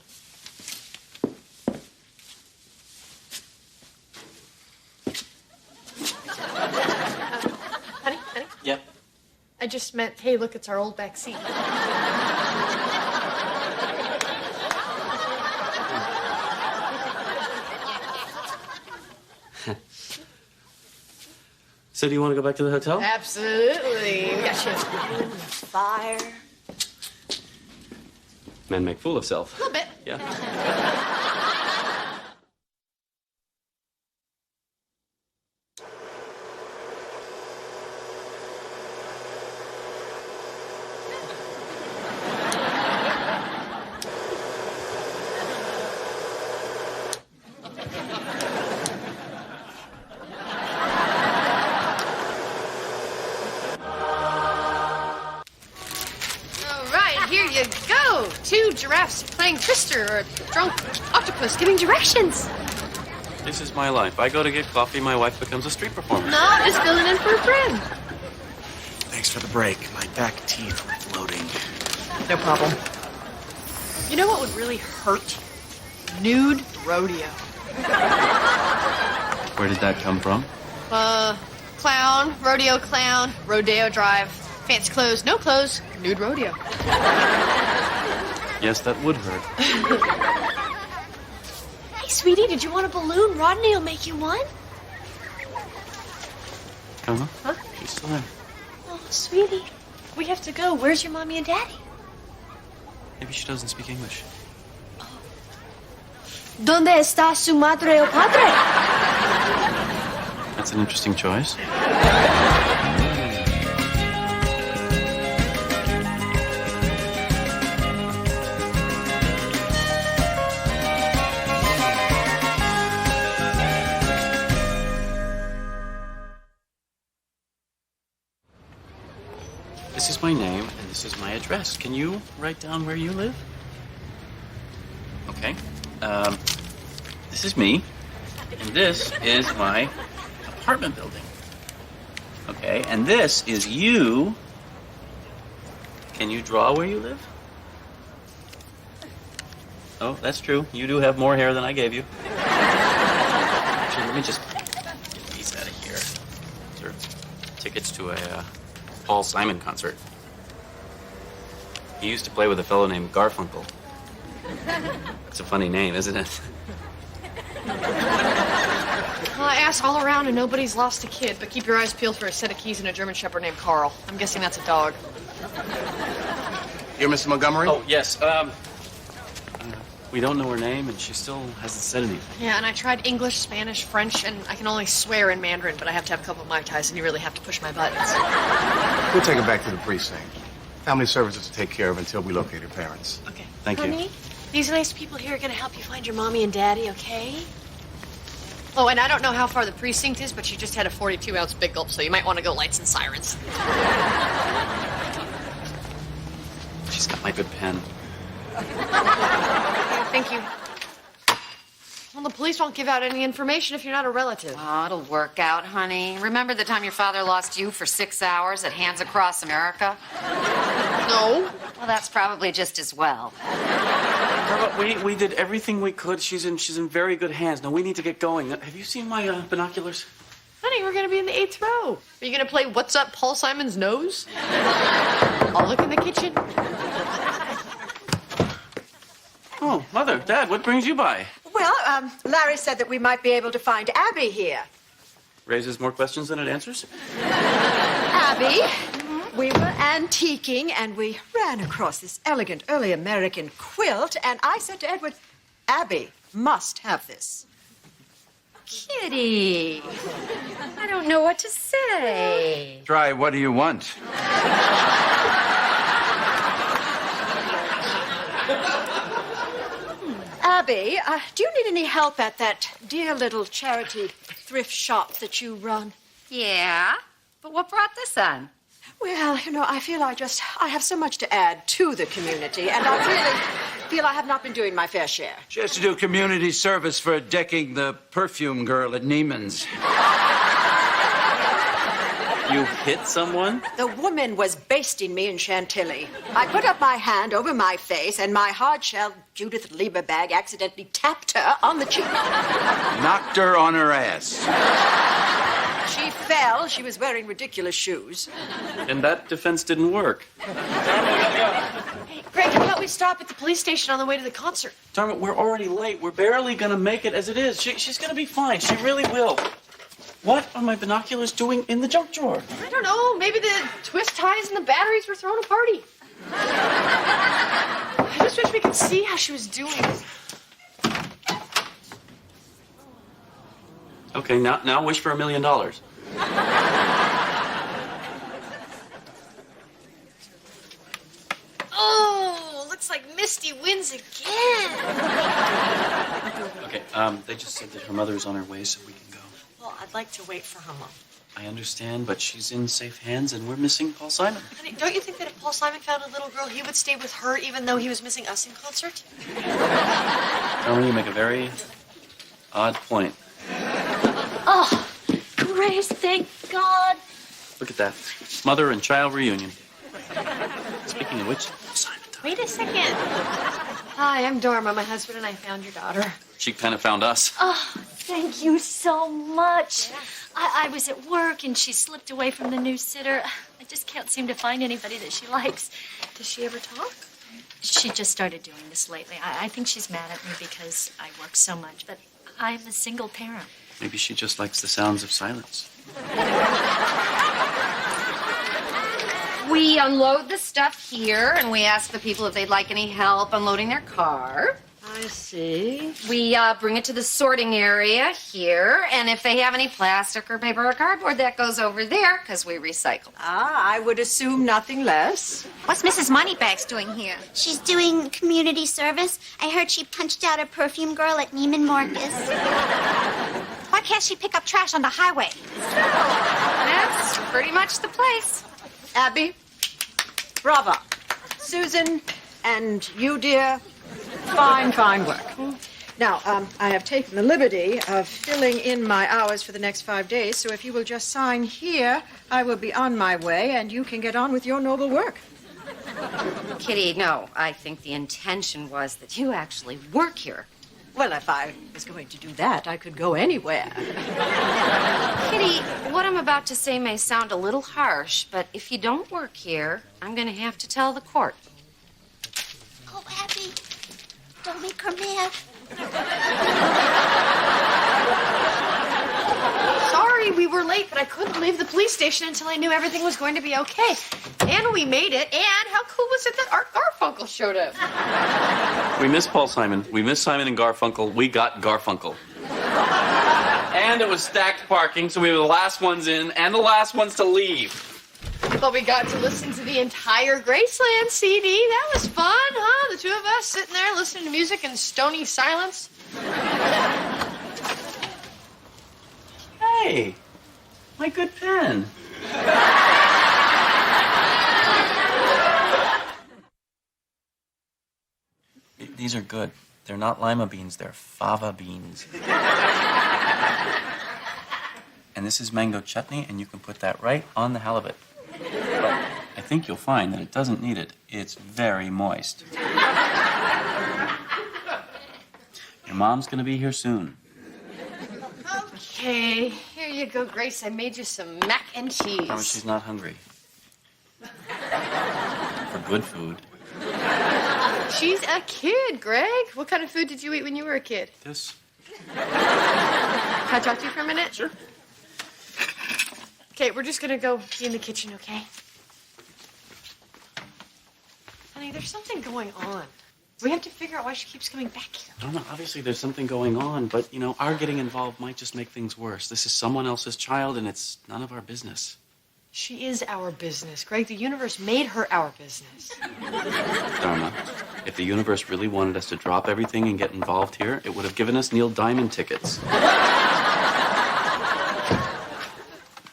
Honey? Yep. I just meant, hey, look, it's our old back seat. So do you want to go back to the hotel? Absolutely. We got champagne and fire. Men make fool of self. A little bit. Yeah. Here you go. 2 giraffes playing Twister or a drunk octopus giving directions. This is my life. I go to get coffee, my wife becomes a street performer. No, just filling in for a friend. Thanks for the break. My back teeth were floating. No problem. You know what would really hurt? Nude rodeo. Where did that come from? Clown, rodeo drive, fancy clothes, no clothes, nude rodeo. Yes, that would hurt. Hey, sweetie, did you want a balloon? Rodney will make you one. Huh? She's still there. Oh, sweetie, we have to go. Where's your mommy and daddy? Maybe she doesn't speak English. ¿Dónde está su madre o padre? That's an interesting choice. This is my name, and this is my address. Can you write down where you live? Okay. This is me, and this is my apartment building. Okay, and this is you. Can you draw where you live? Oh, that's true. You do have more hair than I gave you. Actually, let me just get these out of here. These are tickets to a Paul Simon concert. He used to play with a fellow named Garfunkel. It's a funny name, isn't it? Well, I asked all around and nobody's lost a kid, but keep your eyes peeled for a set of keys and a German Shepherd named Carl. I'm guessing that's a dog. You're Mr. Montgomery? Oh, yes. We don't know her name, and she still hasn't said anything. Yeah, and I tried English, Spanish, French, and I can only swear in Mandarin, but I have to have a couple of Mai Tais, and you really have to push my buttons. We'll take her back to the precinct. Family services to take care of until we locate her parents. Okay. Thank you. Honey, these nice people here are going to help you find your mommy and daddy, okay? Oh, and I don't know how far the precinct is, but she just had a 42-ounce Big Gulp, so you might want to go lights and sirens. She's got my good pen. Thank you. Well, the police won't give out any information if you're not a relative. Oh, it'll work out, honey. Remember the time your father lost you for 6 hours at Hands Across America? No. Well, that's probably just as well. We did everything we could. She's in very good hands. Now we need to get going. Have you seen my binoculars? Honey, we're gonna be in the 8th row. Are you gonna play What's Up, Paul Simon's Nose? I'll look in the kitchen. Oh, Mother, Dad, what brings you by? Well, Larry said that we might be able to find Abby here. Raises more questions than it answers? Abby, we were antiquing and we ran across this elegant early American quilt, and I said to Edward, Abby must have this. Kitty, I don't know what to say. Try, what do you want? Abby, do you need any help at that dear little charity thrift shop that you run? Yeah, but what brought this on? Well, you know, I feel I have so much to add to the community, and I really feel I have not been doing my fair share. She has to do community service for decking the perfume girl at Neiman's. You hit someone? The woman was basting me in Chantilly. I put up my hand over my face, and my hard-shell Judith Lieber bag accidentally tapped her on the cheek. Knocked her on her ass. She fell. She was wearing ridiculous shoes. And that defense didn't work. Hey, Greg, how about we stop at the police station on the way to the concert? Dharma, we're already late. We're barely gonna make it as it is. She's gonna be fine. She really will. What are my binoculars doing in the junk drawer? I don't know. Maybe the twist ties and the batteries were throwing a party. I just wish we could see how she was doing. Okay, now wish for $1 million. Oh, looks like Misty wins again. Okay, they just said that her mother's on her way, so we can go. Well, I'd like to wait for her mom. I understand, but she's in safe hands, and we're missing Paul Simon. Honey, don't you think that if Paul Simon found a little girl, he would stay with her even though he was missing us in concert? Dharma, you make a very odd point. Grace, thank God. Look at that. Mother and child reunion. Speaking of which, Wait a second. Hi, I'm Dharma. My husband and I found your daughter. she kind of found us. Oh, thank you so much. I was at work and she slipped away from the new sitter. I just can't seem to find anybody that she likes. Does she ever talk? She just started doing this lately. I think she's mad at me because I work so much, but I'm a single parent. Maybe she just likes the sounds of silence. We unload the stuff here, and we ask the people if they'd like any help unloading their car. I see. We bring it to the sorting area here, and if they have any plastic or paper or cardboard, that goes over there, because we recycle. Ah, I would assume nothing less. What's Mrs. Moneybags doing here? She's doing community service. I heard she punched out a perfume girl at Neiman Marcus. Why can't she pick up trash on the highway? That's pretty much the place. Abby, bravo. Susan, and you, dear, fine, fine work. Now, I have taken the liberty of filling in my hours for the next 5 days, so if you will just sign here, I will be on my way, and you can get on with your noble work. Kitty, no. I think the intention was that you actually work here. Well, if I was going to do that, I could go anywhere. Kitty, what I'm about to say may sound a little harsh, but if you don't work here, I'm going to have to tell the court. Oh, Abby, don't make her mad. Sorry, we were late, but I couldn't leave the police station until I knew everything was going to be okay. And we made it, and how cool was it that Art Garfunkel showed up? We miss Paul Simon. We miss Simon and Garfunkel. We got Garfunkel. And it was stacked parking, so we were the last ones in and the last ones to leave. But we got to listen to the entire Graceland CD. That was fun, huh? The two of us sitting there listening to music in stony silence. Hey, my good pen. These are good. They're not lima beans, they're fava beans. And this is mango chutney, and you can put that right on the halibut. But I think you'll find that it doesn't need it. It's very moist. Your mom's gonna be here soon. Okay, here you go, Grace. I made you some mac and cheese. Promise she's not hungry. For good food. She's a kid, Greg. What kind of food did you eat when you were a kid? This. Can I talk to you for a minute? Sure. Okay, we're just gonna go be in the kitchen, okay? Honey, there's something going on. We have to figure out why she keeps coming back here. I don't know. Obviously, there's something going on, but, you know, our getting involved might just make things worse. This is someone else's child, and it's none of our business. She is our business, Greg. The universe made her our business. Dharma, if the universe really wanted us to drop everything and get involved here, it would have given us Neil Diamond tickets.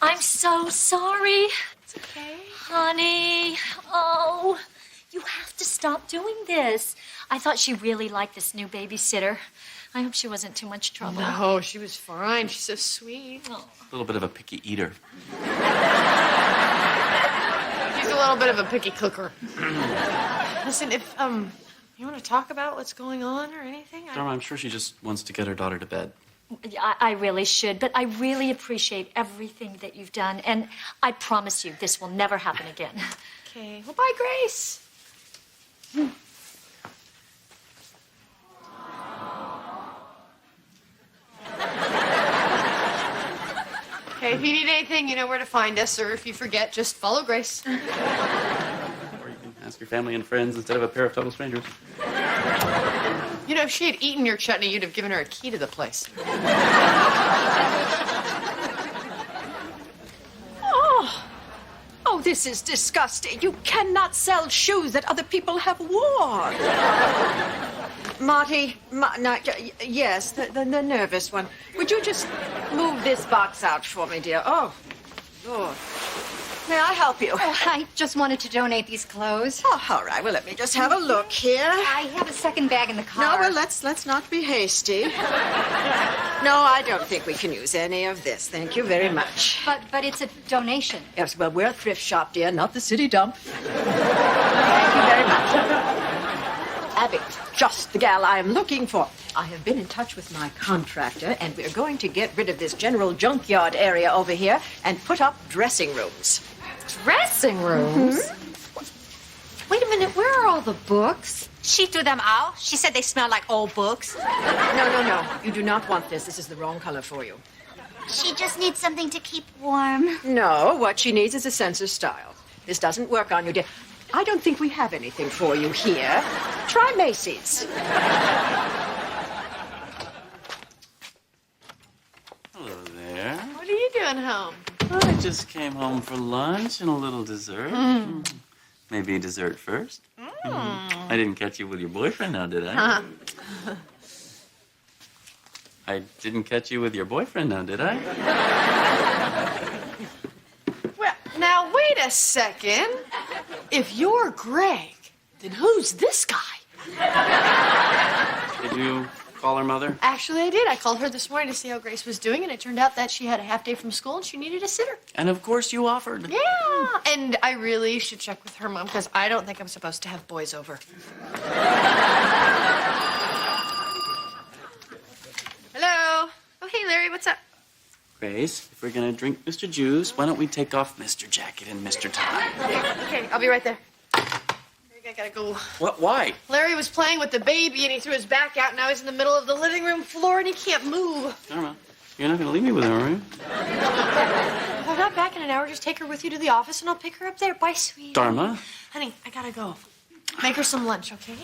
I'm so sorry. It's okay. Honey, oh, you have to stop doing this. I thought she really liked this new babysitter. I hope she wasn't too much trouble. No, she was fine. She's so sweet. Oh. A little bit of a picky eater. She's a little bit of a picky cooker. Listen, if you want to talk about what's going on or anything, Dharma, I'm sure she just wants to get her daughter to bed. I really should, but I really appreciate everything that you've done, and I promise you this will never happen again. Okay. Well, bye, Grace. Okay, if you need anything, you know where to find us, or if you forget, just follow Grace. Or you can ask your family and friends instead of a pair of total strangers. You know, if she had eaten your chutney, you'd have given her a key to the place. Oh, this is disgusting. You cannot sell shoes that other people have worn. Marty, yes, the nervous one. Would you just move this box out for me, dear? Oh, Lord. May I help you? Oh, I just wanted to donate these clothes. Oh, all right. Well, let me just have a look here. I have a second bag in the car. No, well, let's not be hasty. No, I don't think we can use any of this. Thank you very much. But it's a donation. Yes, well, we're a thrift shop, dear, not the city dump. Thank you very much. Abby, just the gal I am looking for. I have been in touch with my contractor, and we're going to get rid of this general junkyard area over here and put up dressing rooms. Dressing rooms? Wait a minute, where are all the books? She threw them out. She said they smell like old books. No. You do not want this. This is the wrong color for you. She just needs something to keep warm. No, what she needs is a sense of style. This doesn't work on you, dear. I don't think we have anything for you here. Try Macy's. Hello there. What are you doing home? I just came home for lunch and a little dessert. Maybe dessert first. I didn't catch you with your boyfriend now, did I? I didn't catch you with your boyfriend now, did I? Well, now wait a second. If you're Greg, then who's this guy? Did you call her mother? Actually, I did. I called her this morning to see how Grace was doing, and it turned out that she had a half day from school and she needed a sitter. And of course you offered. Yeah, and I really should check with her mom because I don't think I'm supposed to have boys over. Hello. Oh, hey, Larry, what's up? Grace, if we're gonna drink Mr. Juice, why don't we take off Mr. Jacket and Mr. Tie? Okay, I'll be right there. I gotta go. What? Why? Larry was playing with the baby and he threw his back out. Now he's in the middle of the living room floor and he can't move. Dharma, you're not gonna leave me with her, are you? If I'm not back in an hour, just take her with you to the office and I'll pick her up there. Bye, sweetie. Dharma? Honey, I gotta go. Make her some lunch, okay?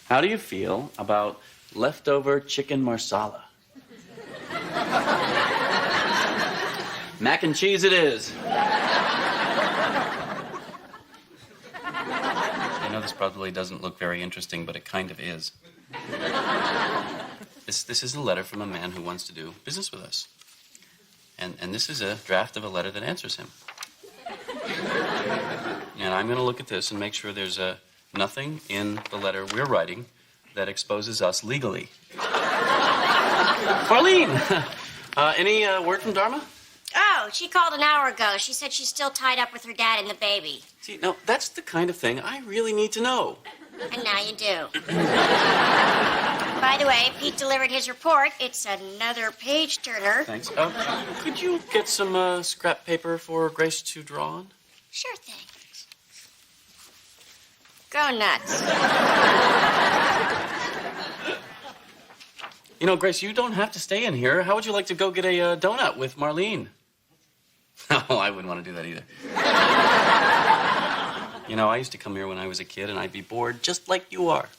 How do you feel about leftover chicken marsala? Mac and cheese it is. I know this probably doesn't look very interesting, but it kind of is. This is a letter from a man who wants to do business with us. And this is a draft of a letter that answers him. And I'm going to look at this and make sure there's nothing in the letter we're writing that exposes us legally. Marlene! Any word from Dharma? Oh, she called an hour ago. She said she's still tied up with her dad and the baby. See, now, that's the kind of thing I really need to know. And now you do. By the way, Pete delivered his report. It's another page turner. Thanks. Could you get some scrap paper for Grace to draw on? Sure thing. Go nuts. You know, Grace, you don't have to stay in here. How would you like to go get a donut with Marlene? Oh, I wouldn't want to do that either. You know, I used to come here when I was a kid, and I'd be bored just like you are.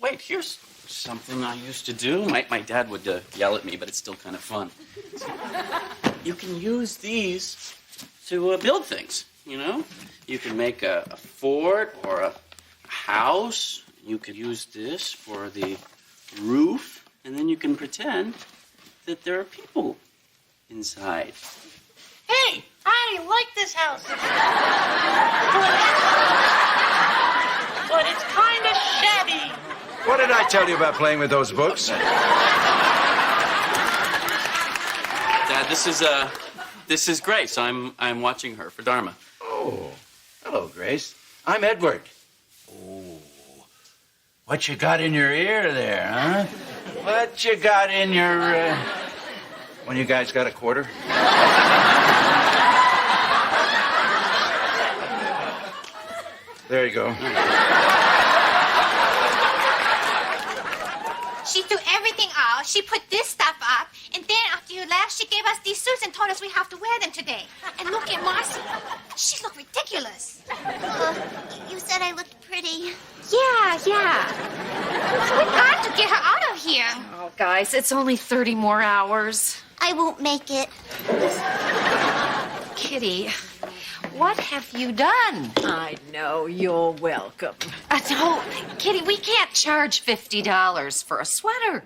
Wait, here's something I used to do. My dad would yell at me, but it's still kind of fun. You can use these to build things, you know? You can make a fort or a house. You could use this for the roof, and then you can pretend that there are people inside. Hey, I like this house. But it's kind of shabby. What did I tell you about playing with those books? Dad, this is Grace. I'm watching her for Dharma. Oh, hello, Grace. I'm Edward. Oh, what you got in your ear there, huh? What you got in your, When you guys got a quarter? There you go. She threw everything out. She put this stuff up. And then after you left, she gave us these suits and told us we have to wear them today. And look at Marcy. She looked ridiculous. You said I looked pretty. Yeah. We got to get her out of here. Oh, guys, it's only 30 more hours. I won't make it. Kitty, what have you done? I know. You're welcome. No, Kitty, we can't charge $50 for a sweater.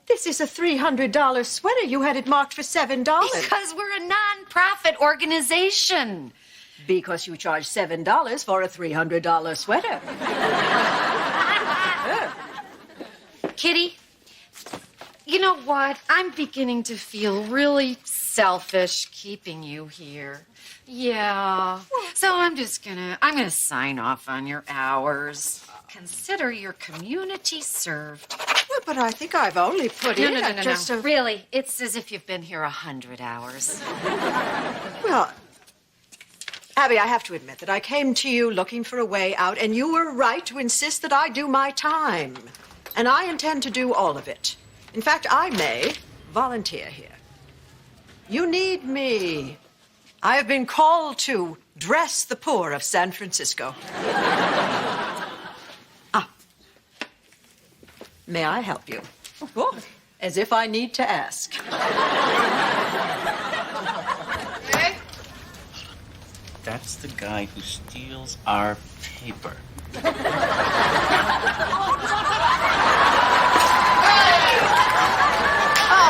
This is a $300 sweater. You had it marked for $7. Because we're a non-profit organization. Because you charge $7 for a $300 sweater. Kitty, you know what? I'm beginning to feel really selfish keeping you here. Yeah. So I'm gonna sign off on your hours. Consider your community served. Well, but I think I've only put in just No. Really, it's as if you've been here 100 hours. Well, Abby, I have to admit that I came to you looking for a way out, and you were right to insist that I do my time. And I intend to do all of it. In fact, I may volunteer here. You need me. I have been called to dress the poor of San Francisco. May I help you? Oh, as if I need to ask. Hey? That's the guy who steals our paper. All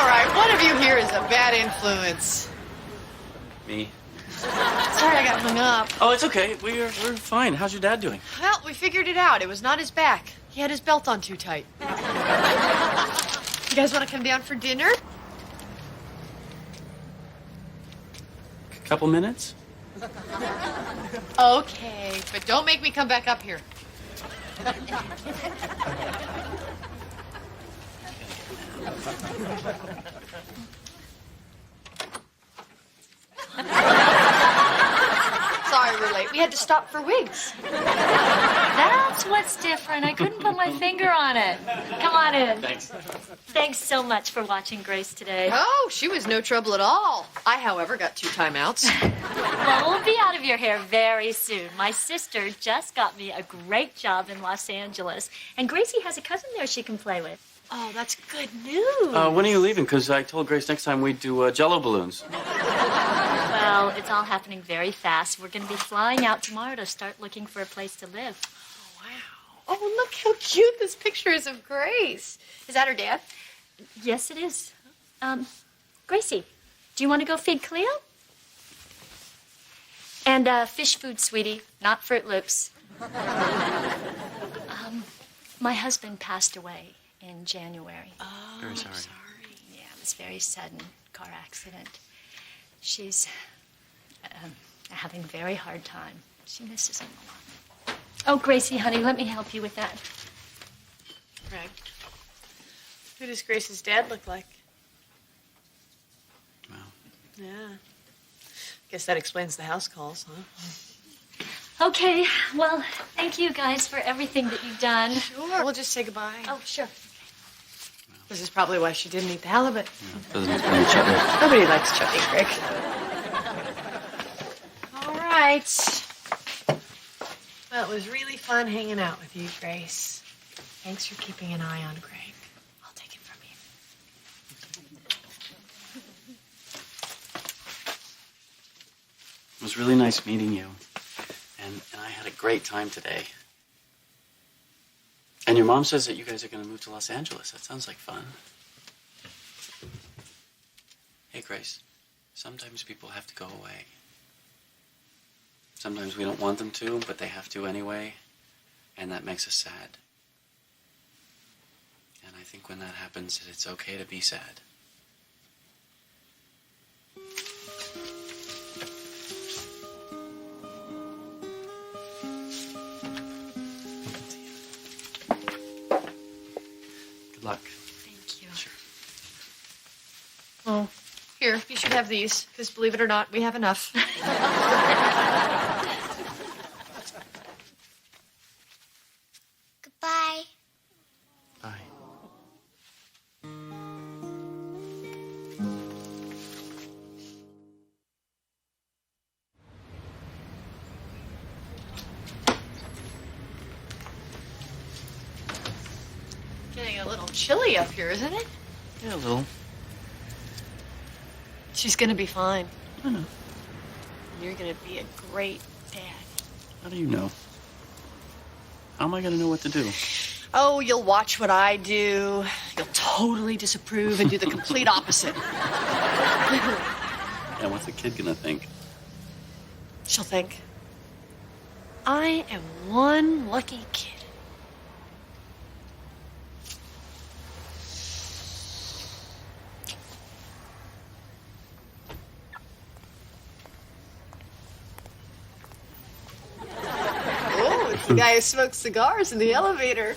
right, one of you here is a bad influence. Me? Sorry I got hung up. Oh, it's okay. We're fine. How's your dad doing? Well, we figured it out. It was not his back. He had his belt on too tight. You guys want to come down for dinner? A couple minutes? Okay, but don't make me come back up here. Sorry we're late. We had to stop for wigs. That's what's different. I couldn't put my finger on it. Come on in. Thanks. Thanks so much for watching Grace today. Oh, she was no trouble at all. I, however, got 2 timeouts. Well, we'll be out of your hair very soon. My sister just got me a great job in Los Angeles, and Gracie has a cousin there she can play with. Oh, that's good news. When are you leaving? Because I told Grace next time we'd do Jello balloons. Well, it's all happening very fast. We're going to be flying out tomorrow to start looking for a place to live. Oh, look how cute this picture is of Grace. Is that her dad? Yes, it is. Gracie, do you want to go feed Cleo? And fish food, sweetie, not Fruit Loops. My husband passed away in January. Oh, Very sorry. Yeah, it was a very sudden car accident. She's having a very hard time. She misses him a lot. Oh, Gracie, honey, let me help you with that. Greg, who does Grace's dad look like? Well. Yeah. Guess that explains the house calls, huh? Okay, well, thank you guys for everything that you've done. Sure. We'll just say goodbye. Oh, sure. This is probably why she didn't eat the halibut. Doesn't explain chutney. Nobody likes chutney, Greg. All right. Well, it was really fun hanging out with you, Grace. Thanks for keeping an eye on Greg. I'll take it from you. It was really nice meeting you. And I had a great time today. And your mom says that you guys are going to move to Los Angeles. That sounds like fun. Hey, Grace. Sometimes people have to go away. Sometimes we don't want them to, but they have to anyway. And that makes us sad. And I think when that happens, it's okay to be sad. Good luck. Thank you. Sure. Oh, here, you should have these, because believe it or not, we have enough. Goodbye. Bye. Getting a little chilly up here, isn't it? Yeah, a little. She's gonna be fine. I know. You're gonna be a great dad. How do you know? How am I going to know what to do? Oh, you'll watch what I do. you'll totally disapprove and do the complete opposite. And what's the kid gonna think? She'll think, I am one lucky kid. Oh, it's the guy who smokes cigars in the elevator.